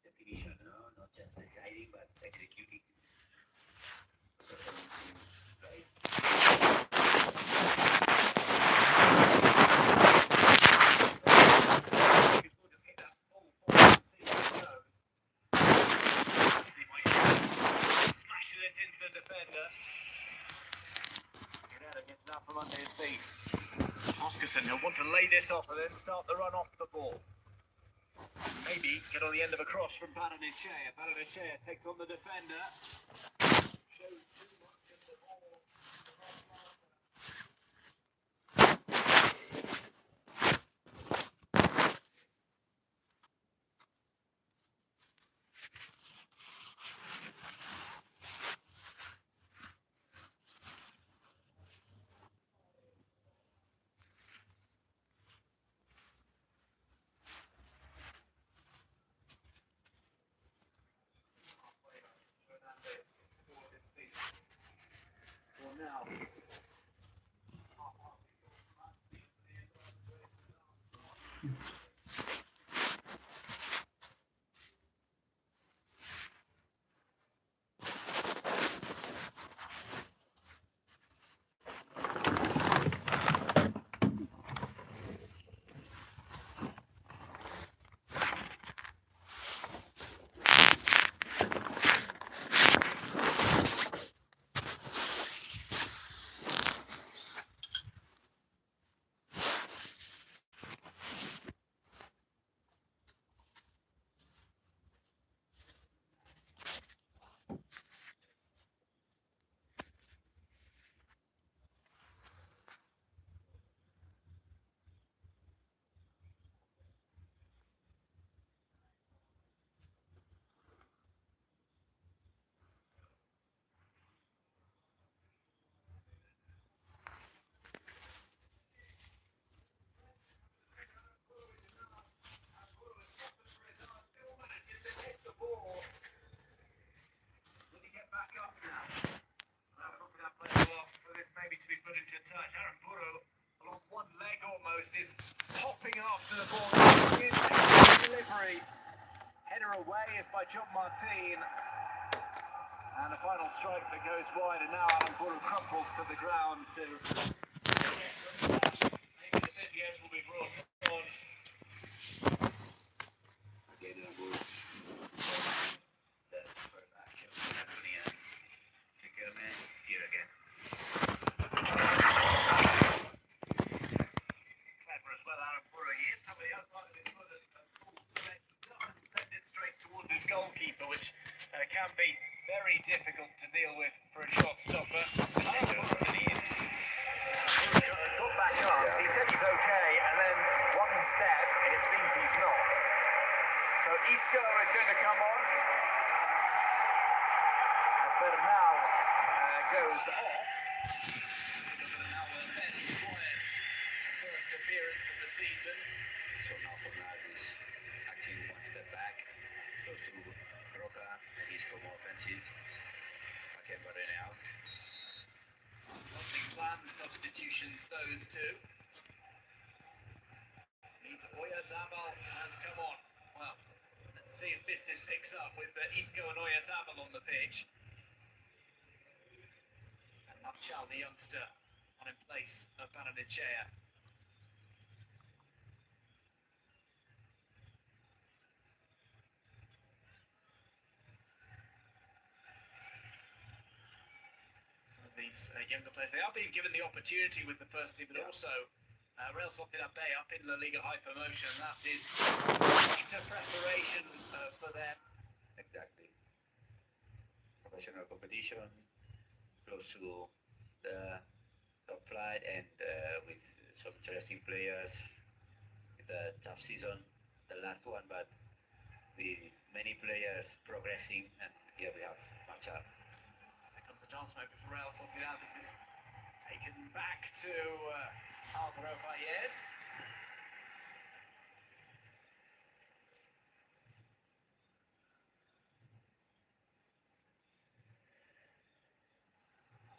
definition, no? Not just deciding but executing. Right. Smashing it into the defender. Guerrero gets it up from under his feet. Oscarson, he'll want to lay this off and then start the run off the ball. Maybe get on the end of a cross from Paranechea. Paranechea takes on the defender. Shows too much of the ball. Now. To be put into touch. Aaron Burrow, along one leg almost, is hopping after the ball. Delivery. Header away is by John Martin. And a final strike that goes wide, and now Aaron Burrow crumples to the ground to... Maybe the physios will be brought on. Again, that's the first action. Here again. Towards his goalkeeper, which can be very difficult to deal with for a shot stopper. Got back up. He said he's okay, and then step, and it seems he's not. So Isco is going to come on. And Bernal goes off. Bernal was fairly quiet. First appearance of the season. So now Fornals is acting one step back, close to Roca, and Isco more offensive. Bakembarene out. Lovely planned substitutions, those two. Means Oyarzabal has come on. Well, let's see if business picks up with Isco and Oyarzabal on the pitch. And Marchal, the youngster, on in place of Barrenechea. These younger players, they are being given the opportunity with the first team, but also Real Sociedad Bay up in La Liga Hypermotion. That is greater preparation for them. Exactly. Professional competition, close to the top flight, and with some interesting players. With a tough season, the last one, but with many players progressing, and here we have Marchal. Chance maybe for Real Sociedad. This is taken back to Alvaro Valles.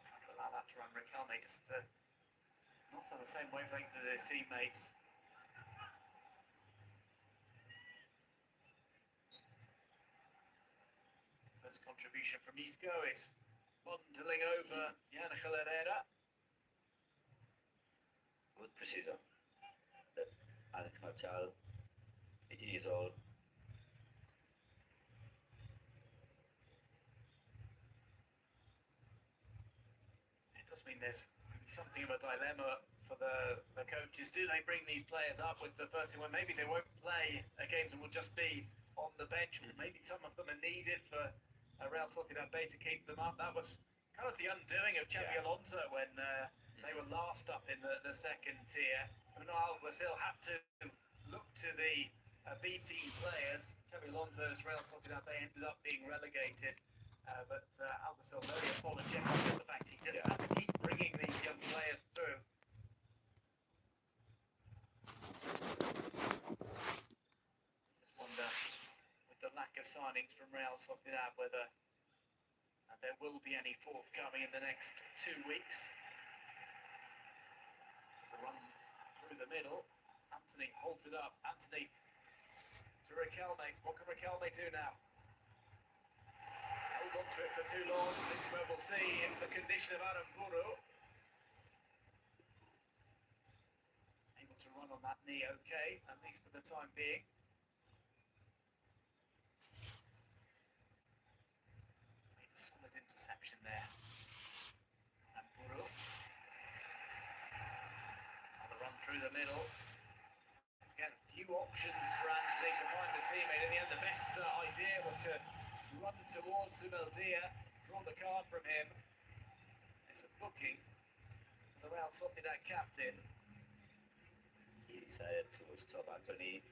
Trying to allow that to run. Riquelme just not on the same wavelength as his teammates. First contribution from Isco is bundling over Ángel Herrera. Good precision. That Alex Marchal, 18 years old. It does mean there's something of a dilemma for the coaches. Do they bring these players up with the first team when maybe they won't play games and will just be on the bench? Maybe some of them are needed for Real Sociedad Bay to keep them up. That was kind of the undoing of Xabi Alonso when they were last up in the second tier. Manuel Alguacil had to look to the B team players. Xabi Alonso's Real Sociedad Bay ended up being relegated, but Alguacil very apologetic for the fact he didn't have to keep bringing these young players through. Just wonder, with the lack of signings from Real Sociedad, whether there will be any forthcoming in the next 2 weeks. There's a run through the middle. Anthony holds it up. Anthony to Riquelme. What can Riquelme do now? Held on to it for too long. This is where we'll see the condition of Aramburu. Able to run on that knee okay, at least for the time being. Interception there. And Buru. On the run through the middle. Again, few options for Anthony to find a teammate. In the end, the best idea was to run towards Zubeldia, draw the card from him. It's a booking for the Real Sociedad captain. He decided to stop Anthony,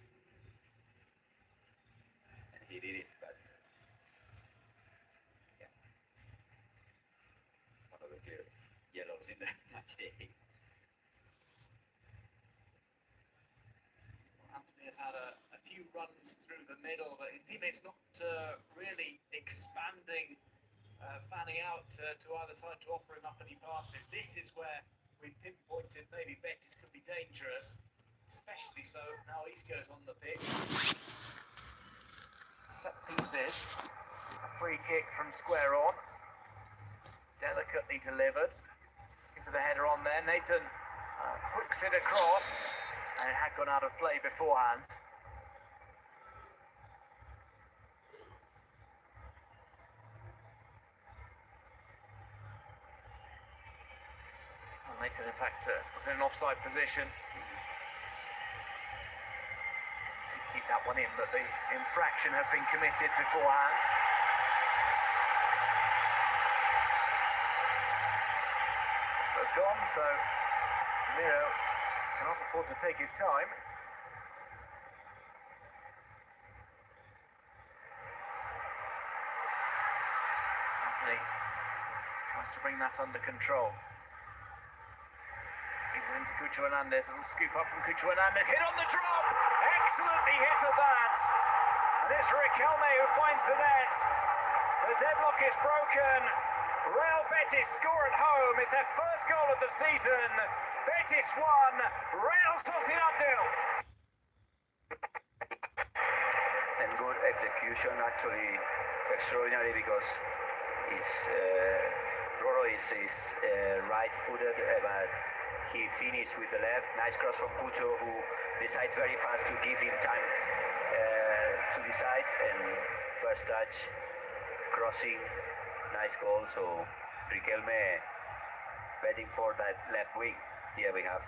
and he did it, but yellows in the match day. Anthony has had a few runs through the middle, but his teammates not really expanding, fanning out to either side to offer him up any passes. This is where we pinpointed maybe Betis could be dangerous, especially so now Isco's on the pitch. Set pieces, a free kick from square on. Delicately delivered. Looking for the header on there. Nathan hooks it across, and it had gone out of play beforehand. Well, Nathan, in fact, was in an offside position. Did keep that one in, but the infraction had been committed beforehand. Has gone, so Miro cannot afford to take his time. Anthony tries to bring that under control. He's into Cucho Hernandez. A little scoop up from Cucho Hernandez. Hit on the drop! Excellently hit at that! And it's Riquelme who finds the net. The deadlock is broken. Real Betis score at home. It's their first goal of the season. Betis 1, Real Sociedad 0. And good execution, actually extraordinary, because Roro is right-footed, but he finished with the left. Nice cross from Cucho, who decides very fast to give him time to decide. And first touch, crossing, nice goal. So Riquelme betting for that left wing. Here we have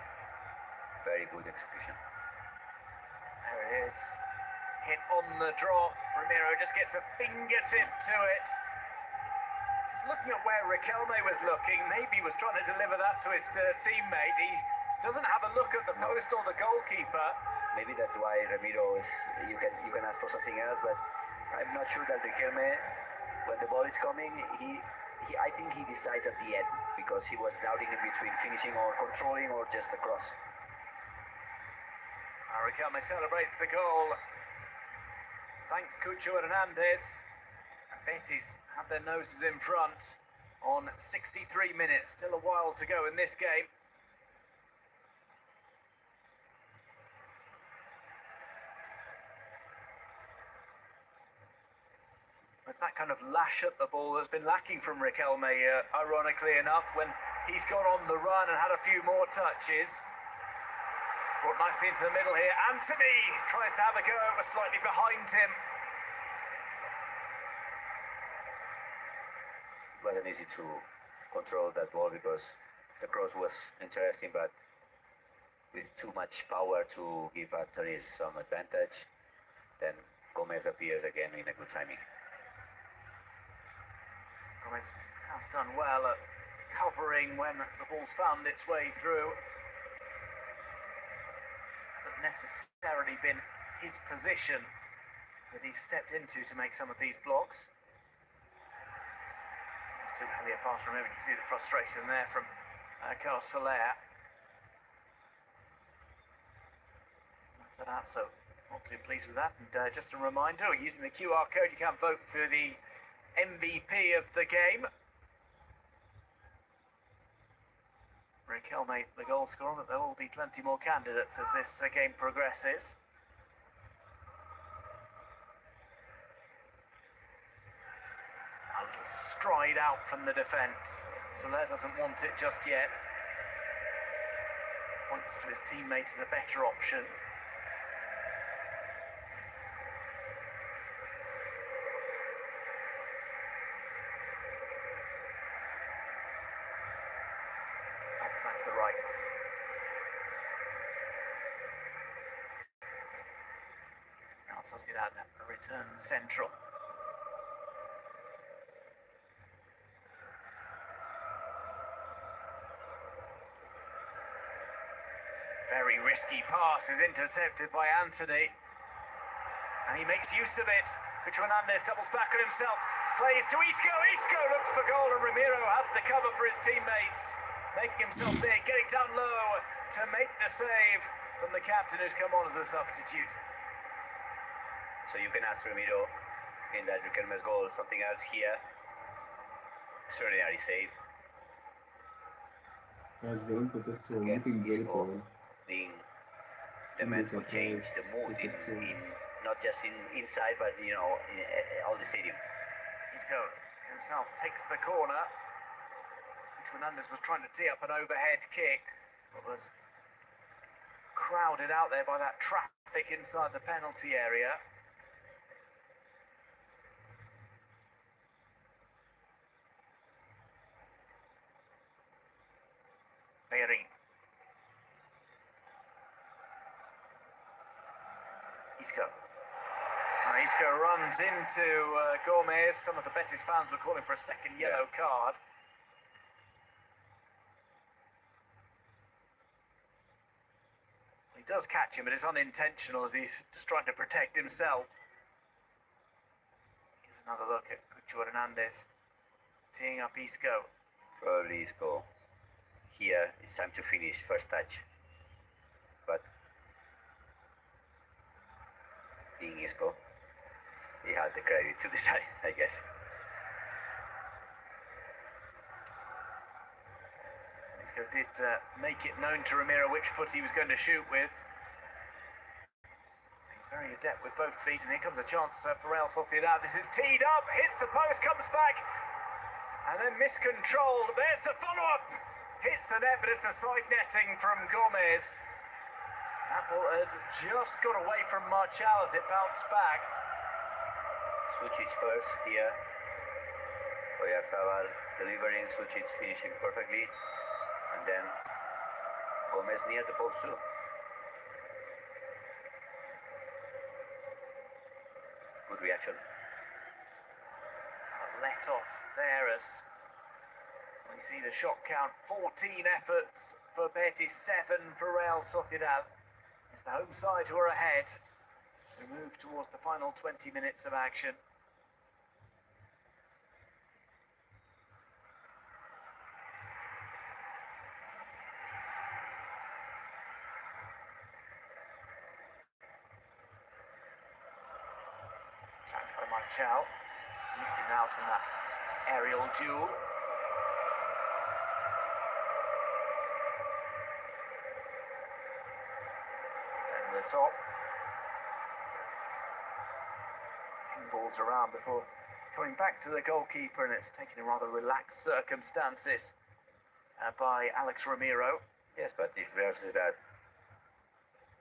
very good execution. There it is. Hit on the drop. Ramiro just gets a fingertip to it. Just looking at where Riquelme was looking, maybe he was trying to deliver that to his teammate. He doesn't have a look at the post or the goalkeeper. Maybe that's why Ramiro is. You can ask for something else, but I'm not sure that Riquelme, when the ball is coming, I think he decides at the end, because he was doubting in between finishing or controlling or just a cross. Riquelme celebrates the goal. Thanks Cucho Hernandez. Betis have their noses in front on 63 minutes. Still a while to go in this game. With that kind of lash at the ball that's been lacking from Riquelme, ironically enough, when he's gone on the run and had a few more touches. Brought nicely into the middle here. Anthony tries to have a go, but slightly behind him. It wasn't easy to control that ball, because the cross was interesting, but with too much power to give Anthony some advantage. Then Gomez appears again in a good timing. Gomez has done well at covering when the ball's found its way through. Hasn't necessarily been his position that he stepped into to make some of these blocks. Still heavily apart from him, you can see the frustration there from Carlos Soler. That out, so not too pleased with that. And just a reminder, using the QR code, you can vote for the MVP of the game. Riquelme, the goal scorer, but there will be plenty more candidates as this game progresses. A little stride out from the defence. Soler doesn't want it just yet. Points to his teammates as a better option. Outside to the right. Now Sociedad return central. Very risky pass is intercepted by Anthony. And he makes use of it. Cucho Hernandez doubles back on himself. Plays to Isco. Isco looks for goal, and Ramiro has to cover for his teammates. Making himself big, getting down low to make the save from the captain, who's come on as a substitute. So you can ask Ramiro in that Riquelme's goal something else here. Extraordinary save. Mas vem concepção, Again, muito bem, Isco Paulo. being the man who changed the mood in not just inside, but in all the stadium. Isco himself takes the corner. Hernandez was trying to tee up an overhead kick, but was crowded out there by that traffic inside the penalty area. Bellerin. Isco. Isco runs into Gomez. Some of the Betis fans were calling for a second yellow card. He does catch him, but it's unintentional as he's just trying to protect himself. Here's another look at Cucho Hernandez. teeing up Isco. Probably Isco. Here it's time to finish first touch. But being Isco, he had the credit to decide, I guess. Isco did make it known to Ramiro which foot he was going to shoot with. He's very adept with both feet, and here comes a chance for Real Sociedad. This is teed up, hits the post, comes back, and then miscontrolled. There's the follow-up, hits the net, but it's the side netting from Gomez. That ball had just got away from Marchal as it bounced back. Sucic first here. Oyarzabal delivering, Sucic finishing perfectly. And then Gomez near the post too. Good reaction. Let off there as we see the shot count. 14 efforts for Betis, 7 for Real Sociedad. It's the home side who are ahead. We move towards the final 20 minutes of action. Challenged by Marchal. Misses out in that aerial duel. Over the top. Balls around before coming back to the goalkeeper, and it's taken in rather relaxed circumstances by Alex Ramiro. Yes, but if Real Sociedad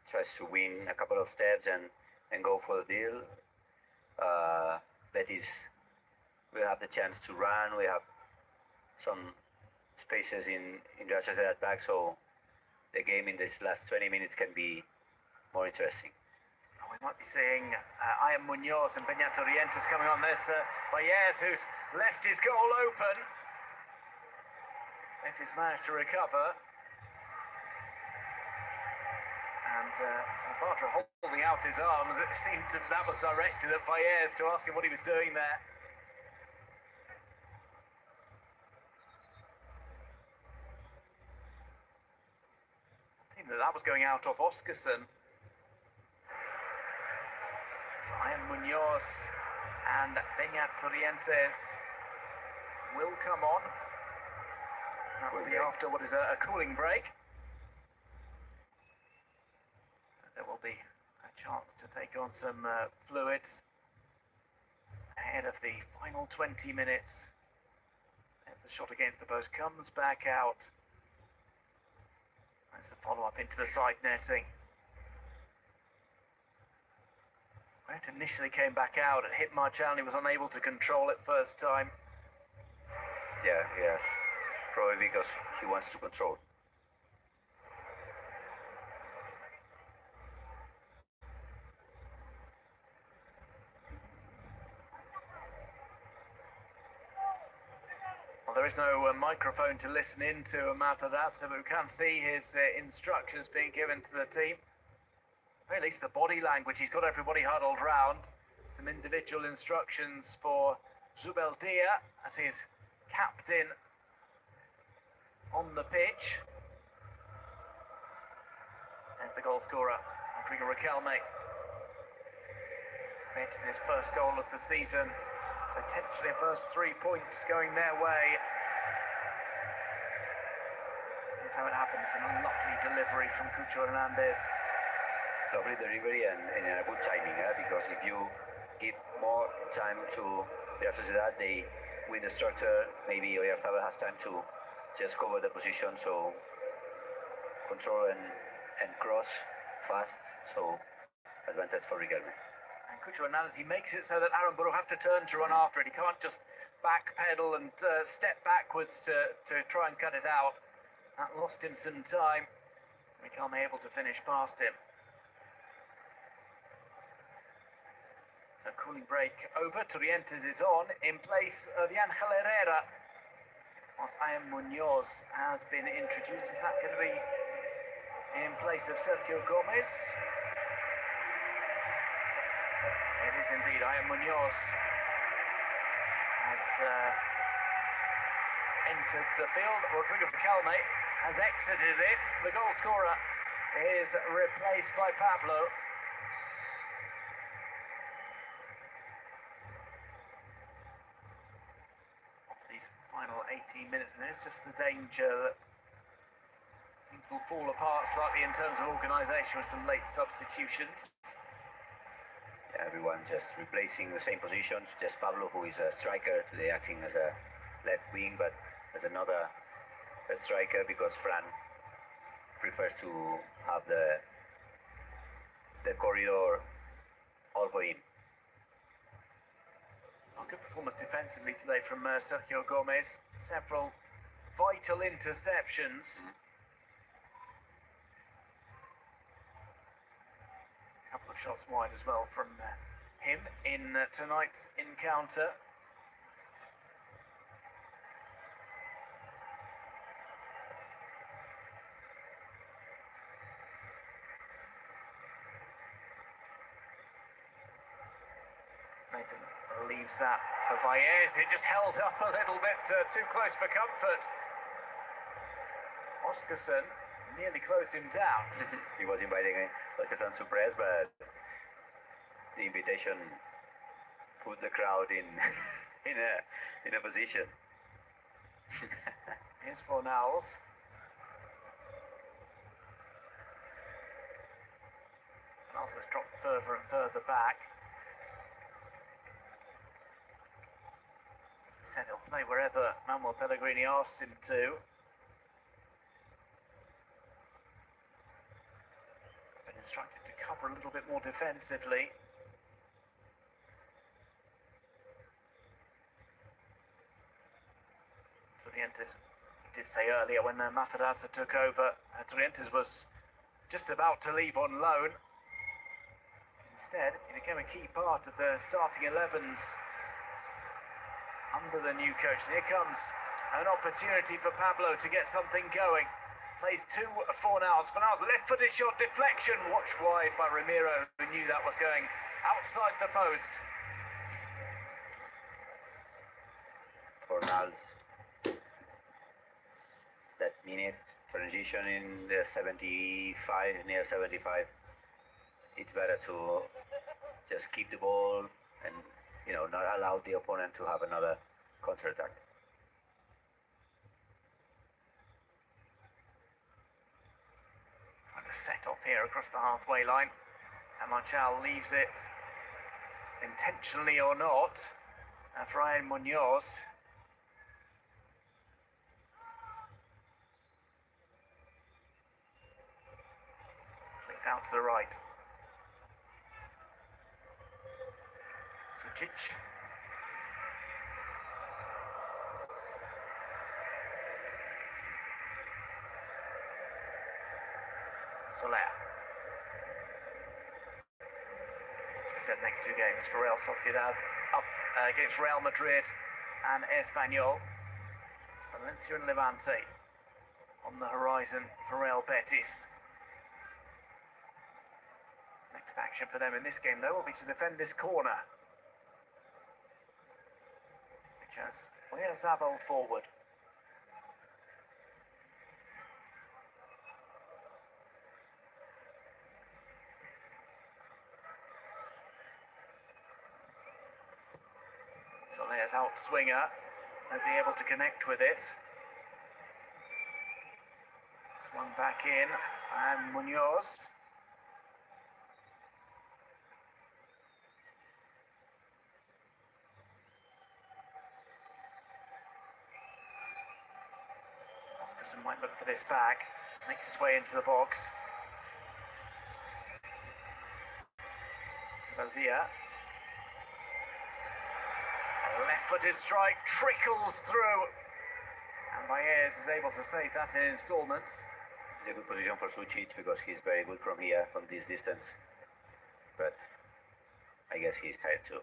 tries to win a couple of steps and go for the deal, Betis will have the chance to run. We have some spaces in Real Sociedad back, so the game in this last 20 minutes can be more interesting. We might be seeing Ian Munoz and Beñat Orientes coming on. There's Valles, who's left his goal open. Betis managed to recover. And Bartra holding out his arms. It seemed that was directed at Valles to ask him what he was doing there. It seemed that was going out of Oskarsson. Ian Munoz and Beñat Orientes will come on. That will be after what is a cooling break. There will be a chance to take on some fluids ahead of the final 20 minutes. As the shot against the post comes back out. As the follow-up into the side netting. It initially came back out, it hit Marchal and he was unable to control it first time. Yeah, yes. Probably because he wants to control. Well, there is no microphone to listen into Matarazzo, but we can see his instructions being given to the team. At least the body language, he's got everybody huddled round. Some individual instructions for Zubeldia as his captain on the pitch. There's the goal scorer, Rodrigo Riquelme. Betis' his first goal of the season. Potentially first 3 points going their way. Here's how it happens. A lovely delivery from Cucho Hernandez. Lovely delivery and a good timing, because if you give more time to Real Sociedad, they win the structure. Maybe Oyarzabal has time to just cover the position, so control and cross fast, so advantage for Riquelme. And Cucho Hernandez, he makes it so that Aramburu has to turn to run after it. He can't just backpedal and step backwards to try and cut it out. That lost him some time. Riquelme able to finish past him. So cooling break over. Torrientes is on in place of Ángel Herrera. Whilst Ian Munoz has been introduced. Is that going to be in place of Sergio Gomez? It is indeed. Ian Munoz has entered the field. Rodrigo Calme has exited it. The goal scorer is replaced by Pablo. These final 18 minutes, and there's just the danger that things will fall apart slightly in terms of organisation with some late substitutions. Everyone just replacing the same positions. Just Pablo, who is a striker, today acting as a left wing, but as another striker because Fran prefers to have the corridor all for him. A good performance defensively today from Sergio Gomez. Several vital interceptions. A couple of shots wide as well from him in tonight's encounter. Nathan leaves that for Valles. It just held up a little bit too close for comfort. Oscarson nearly closed him down. He was inviting Oscarson to press, but the invitation put the crowd in in a position. Here's Fornals. Fornals has dropped further and further back. As we said, he'll play wherever Manuel Pellegrini asks him to. Been instructed to cover a little bit more defensively. Torrientes did say earlier when Matarazzo took over, Torrientes was just about to leave on loan. Instead, he became a key part of the starting 11s under the new coach. And here comes an opportunity for Pablo to get something going. Plays to Fornals. Fornals left-footed shot, deflection, watched wide by Ramiro, who knew that was going outside the post. Fornals. That minute transition in the 75, near 75. It's better to just keep the ball and, you know, not allow the opponent to have another counter-attack. Trying to set off here across the halfway line. And Marchal leaves it, intentionally or not. Efrain Munoz. Flicked out to the right. Sujic. Soler. As we said, next two games for Real Sociedad up against Real Madrid and Espanyol. It's Valencia and Levante on the horizon for Real Betis. Next action for them in this game, though, will be to defend this corner, which has Oyarzabal forward. Soler's out swinger, nobody able to connect with it. Swung back in, and Munoz. Oscarson might look for this back, makes his way into the box. Valdea. A left-footed strike trickles through, and Baez is able to save that in installments. It's a good position for Sucic because he's very good from here, from this distance. But I guess he's tired too.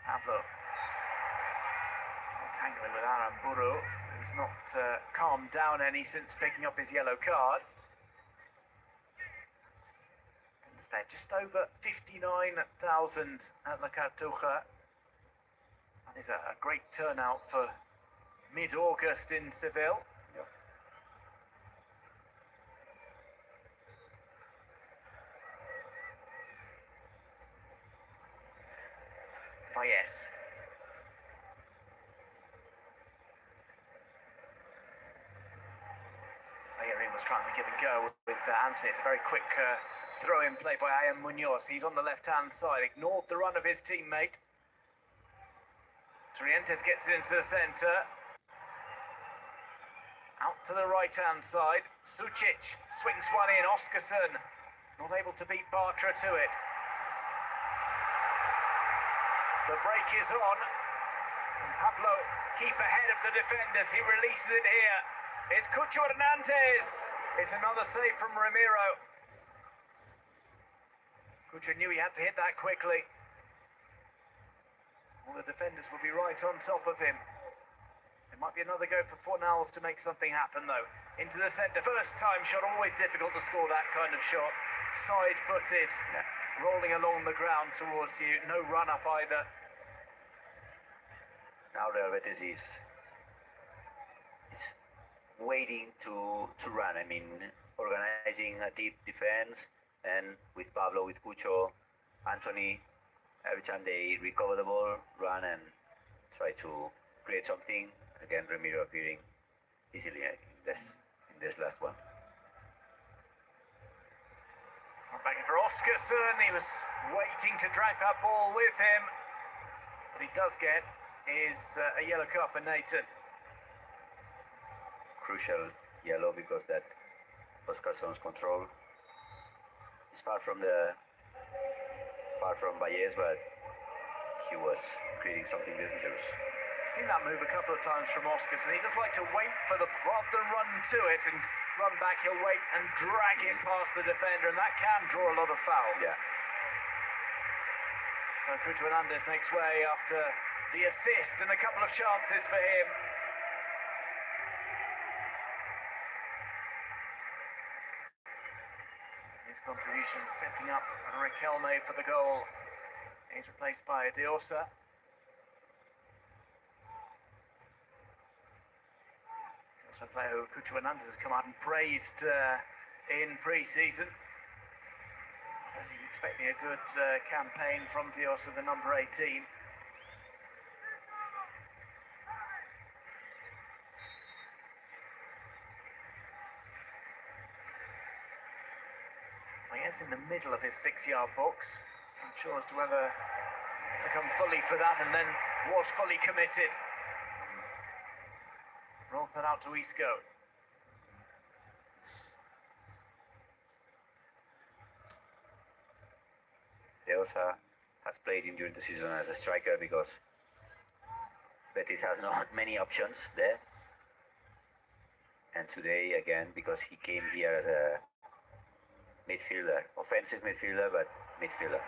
Pablo tangling with Aramburu, who's not calmed down any since picking up his yellow card. They're just over 59,000 at La Cartuja. That is a great turnout for mid-August in Seville. Yep. Valles. Bellerin was trying to give and go with Anthony. It's a very quick throw-in play by Ian Munoz. He's on the left-hand side, ignored the run of his teammate. Trientes gets it into the centre. Out to the right-hand side. Sucic swings one in. Oskarsson not able to beat Bartra to it. The break is on. Can Pablo keep ahead of the defenders? He releases it here. It's Cucho Hernandez. It's another save from Ramiro. Cucho knew he had to hit that quickly. All the defenders will be right on top of him. There might be another go for Fornals to make something happen though. Into the centre. First time shot, always difficult to score that kind of shot. Side-footed, rolling along the ground towards you. No run-up either. Now Real Betis is waiting to run. I mean, organizing a deep defense, and with Pablo, with Cucho, Anthony, every time they recover the ball, run and try to create something. Again, Ramiro appearing easily in this last one. Back in for Oskarsson. He was waiting to drag that ball with him. What he does get is a yellow card for Nathan. Crucial yellow because that Oskarsson's control is far from Valles, but he was creating something dangerous. I've seen that move a couple of times from Oskarsson. He does like to wait for rather than run to it and run back, he'll wait and drag it past the defender, and that can draw a lot of fouls. Yeah. So Cucho Hernandez makes way after the assist and a couple of chances for him. His contribution setting up Riquelme for the goal. He's replaced by Diosa. A player who Cucho Hernandez has come out and praised in pre-season. So he's expecting a good campaign from Diosa, the number 18. Well, he is in the middle of his 6-yard box. Unsure as to whether to come fully for that, and then was fully committed. Rolls that out to Isco. Diosa has played him during the season as a striker because Betis has not many options there. And today, again, because he came here as a midfielder, offensive midfielder, but midfielder.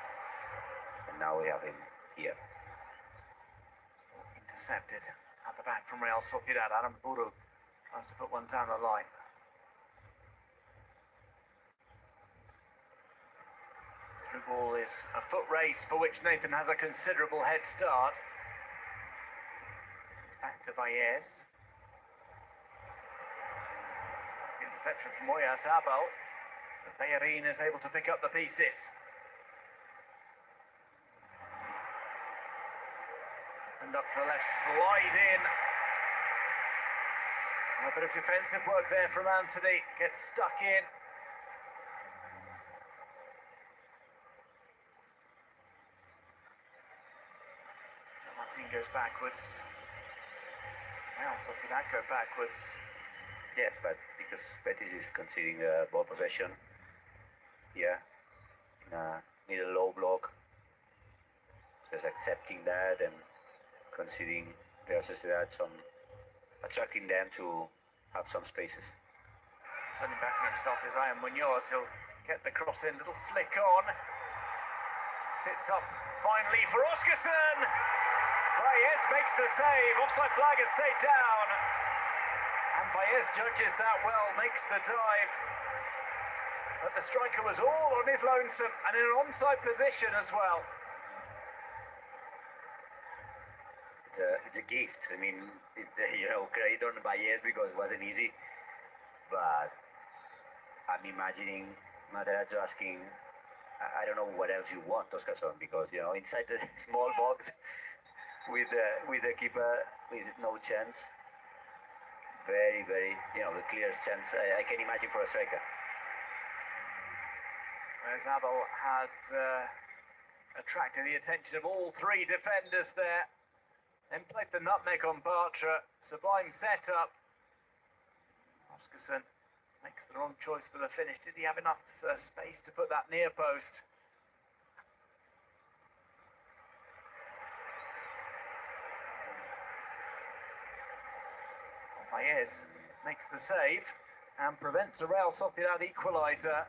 And now we have him here. Intercepted at the back from Real Sociedad. Aramburu tries to put one down the line. Through ball is a foot race for which Nathan has a considerable head start. It's back to Valles. The interception from Oyarzabal. Bellerin is able to pick up the pieces. And up to the left, slide in. And a bit of defensive work there from Anthony. Gets stuck in. John Martin goes backwards. Well, so for that go backwards. Yes, but because Betis is conceding ball possession here in a middle low block, just accepting that and conceding Real Sociedad attracting them to have some spaces. Turning back on himself is Ian Munoz. He'll get the cross in, little flick on. Sits up finally for Oskarsson. Valles makes the save. Offside flag has stayed down. And Valles judges that well, makes the dive. But the striker was all on his lonesome and in an onside position as well. it's a gift. I mean, credit on Valles because it wasn't easy, but I'm imagining Materazzo asking, I don't know what else you want, Oscarson, because inside the small box with the keeper with no chance, very the clearest chance I can imagine for a striker. Whereas Abel had attracted the attention of all three defenders there. Then played the nutmeg on Bartra. Sublime setup. Oscarson makes the wrong choice for the finish. Did he have enough space to put that near post? Valles makes the save and prevents a Real Sociedad equaliser.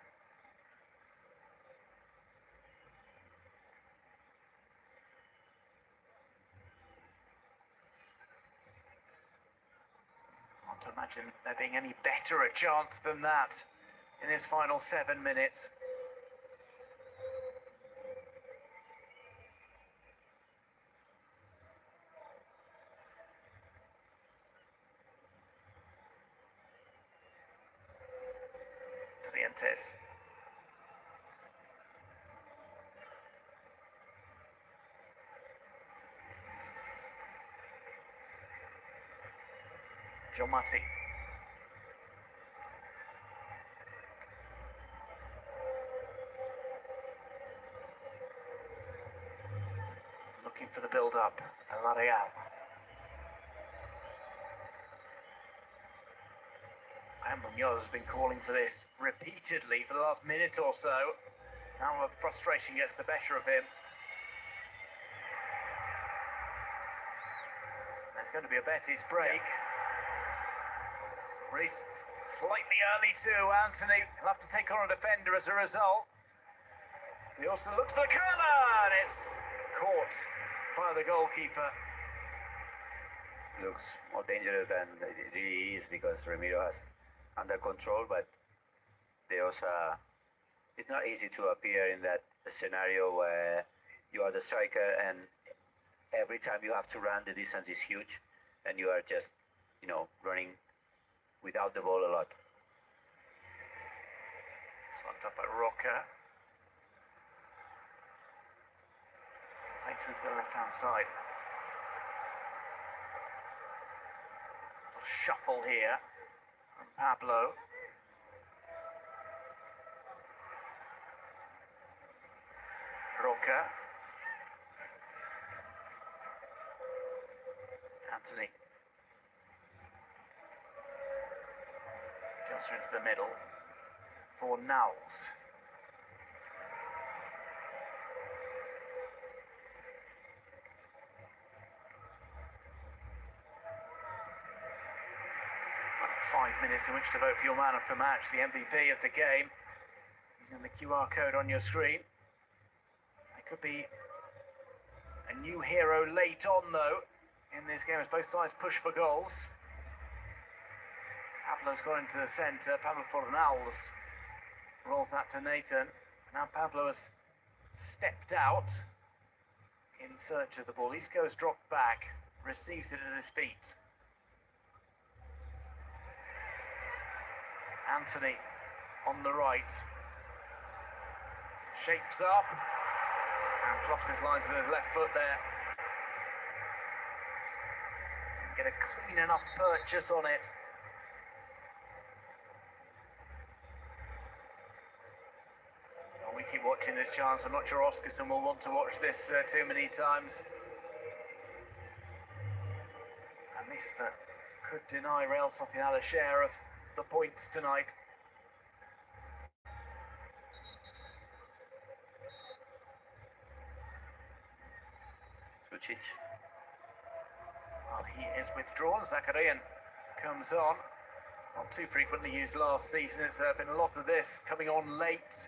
To imagine there being any better a chance than that in his final 7 minutes. Trientes. Giamatti. Looking for the build-up, Villarreal. And Munoz has been calling for this repeatedly for the last minute or so. Now the frustration gets the better of him. There's going to be a Betis break. Reece slightly early too. Anthony will have to take on a defender as a result. He also looks for the corner, and it's caught by the goalkeeper. Looks more dangerous than it really is because Ramiro has under control, but it's not easy to appear in that scenario where you are the striker and every time you have to run, the distance is huge and you are just, running without the ball a lot. Swapped up by Roca. Playing through to the left-hand side. Little shuffle here from Pablo. Roca. Anthony. Just into the middle for Knowles. About 5 minutes in which to vote for your man of the match, the MVP of the game, using the QR code on your screen. There could be a new hero late on though in this game as both sides push for goals. Pablo's gone into the centre. Pablo Fornals rolls that to Nathan. Now Pablo has stepped out in search of the ball. Isco's dropped back, receives it at his feet. Anthony on the right. Shapes up and fluffs his line to his left foot there. Didn't get a clean enough purchase on it. We keep watching this chance. I'm not sure Oscarson will want to watch this too many times. A miss that could deny Real Sociedad a share of the points tonight. Sucic. Well, he is withdrawn. Zakarian comes on. Not too frequently used last season. It's been a lot of this coming on late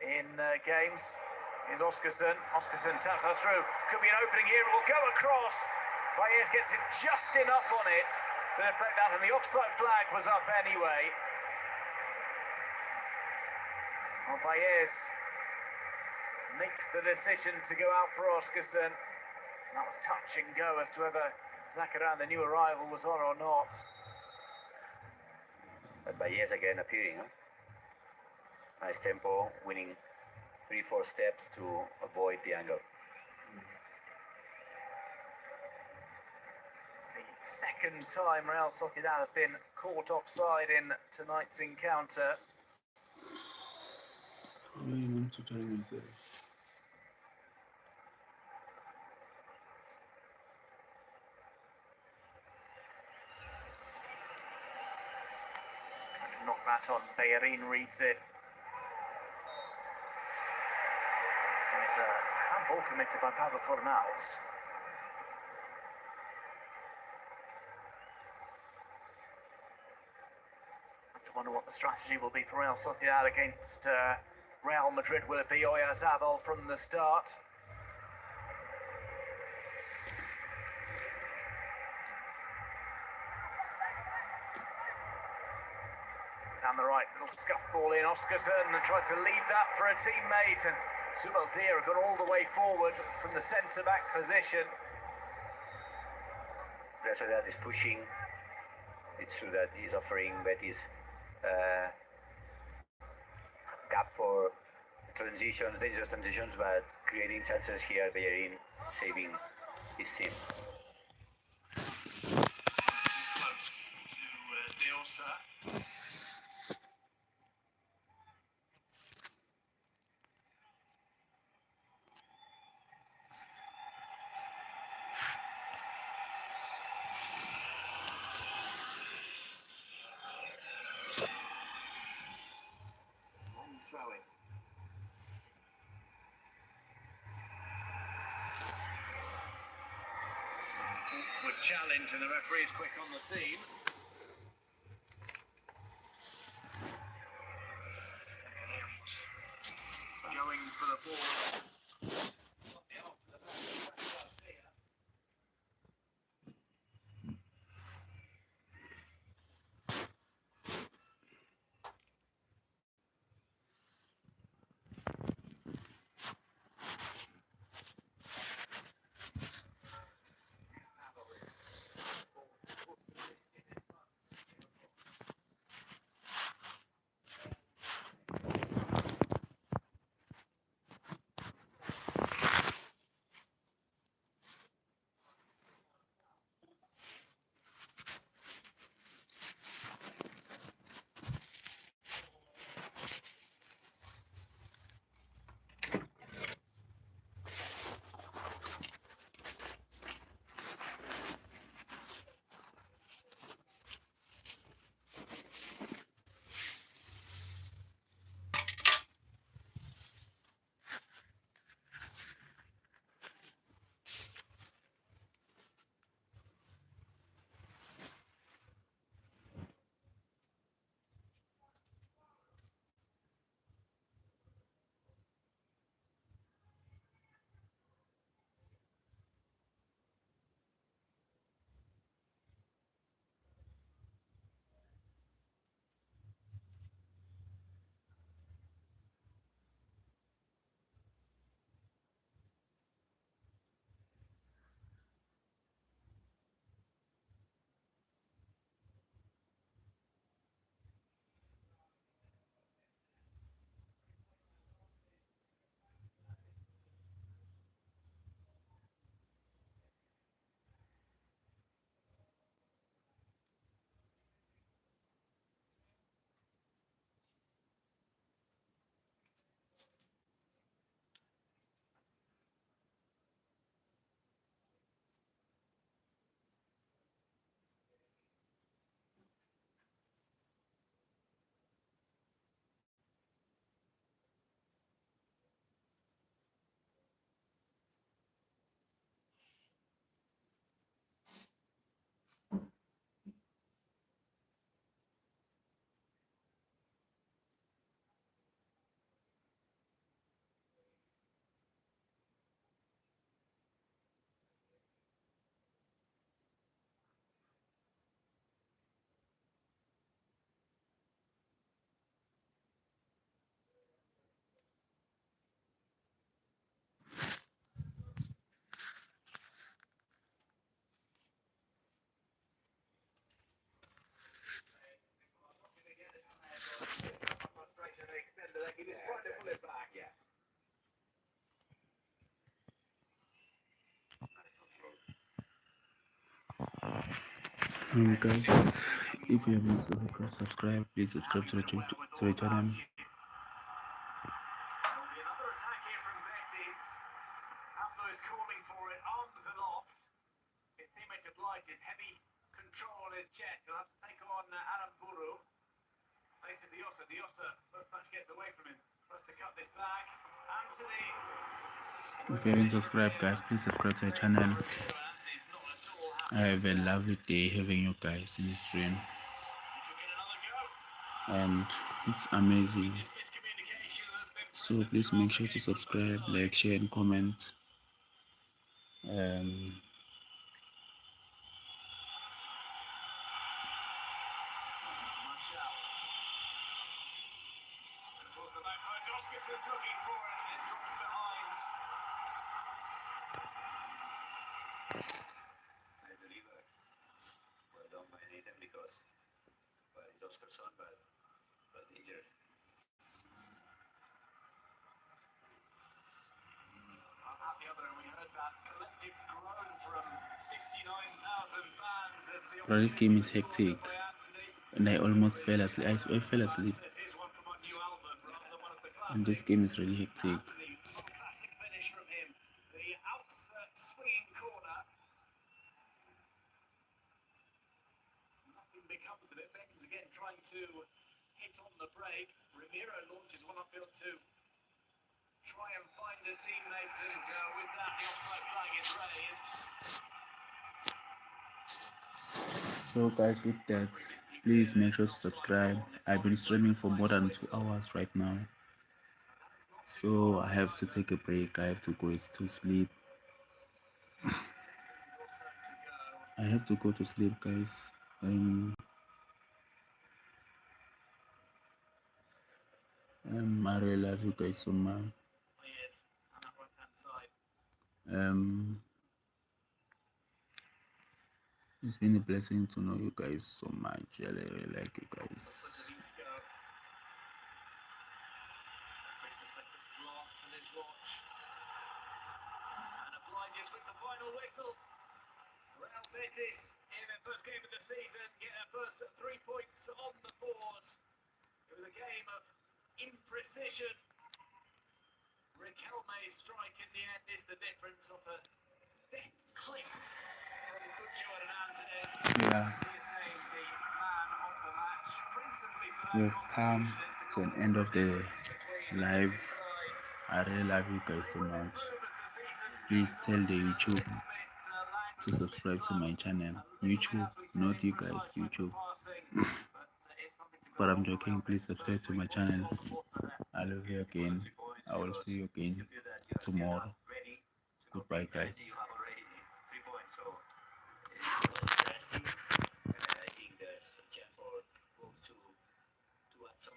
in games. Here's Oscarson. Oscarson taps that through. Could be an opening here. It will go across. Valles gets it just enough on it to deflect that, and the offside flag was up anyway. Well, Valles makes the decision to go out for Oscarson. That was touch and go as to whether Zakaran, the new arrival, was on or not. But Baez again appearing. Huh? Nice tempo, winning 3-4 steps to avoid the angle. It's the second time Real Sociedad have been caught offside in tonight's encounter. Knock that on. Bellerin reads it. And it's a handball committed by Pablo Fornals. I have to wonder what the strategy will be for Real Sociedad against Real Madrid. Will it be Oyarzabal from the start? Down the right, little scuff ball in. Oscarson tries to leave that for a teammate, and Zubeldia got all the way forward from the centre-back position. Real Sociedad is pushing. It's true that he's offering Betis gap for transitions, dangerous transitions, but creating chances here. Bellerin saving his team. Close to Diosa. Throw-in. Would challenge, and the referee is quick on the scene. Going for the ball. Guys, if you haven't subscribed, please subscribe to the channel. There'll be another attack here from Betis. Hambo is calling for it, arms aloft. His teammate obliged his heavy control on his chest. He'll have to take on Aramburu. Facing Diosa. Diosa, first touch gets away from him. First to cut this back. Anthony. If you haven't subscribed, guys, please subscribe to the channel. Anthony's not at all happy. I have a lovely day having you guys in the stream, He could get another go. and it's amazing. This miscommunication has been So please make sure to subscribe, like, share, and comment. towards the back post. Oscarson's looking for it and then drops behind. Nice deliver. Well done by Nathan because, well, it's Oscarson, but was dangerous. At the other end, we heard that collective groan from 59,000 fans as the Bro, this game is hectic, and I almost fell asleep. I fell asleep, and this game is really hectic. Classic finish from him. The out swinging corner. Nothing becomes of it. Betis again trying to hit on the break. Ramiro launches one upfield to try and find a teammate, and with that the offside flag is raised. So guys, with that, please make sure to subscribe. I've been streaming for more than 2 hours right now, so I have to take a break. I have to go to sleep. I have to go to sleep, guys. I really love you guys so much. Yes, on that right-hand side. It's been a blessing to know you guys so much. I really like you guys. Talisco. Referee's just like a glance at his watch. And obliges with the final whistle. Real Betis in their first game of the season get their first 3 points on the board. It was a game of imprecision. Riquelme's strike in the end is the difference of a deft clip from Cucho Hernandez. Yeah, He is named the man of the match, principally for that we've come to an end of the live. I really love you guys so much. Please tell the YouTube to subscribe to my channel. YouTube, not you guys, YouTube. But I'm joking. Please subscribe to my channel. I love you again. I will see you again tomorrow. Goodbye, guys.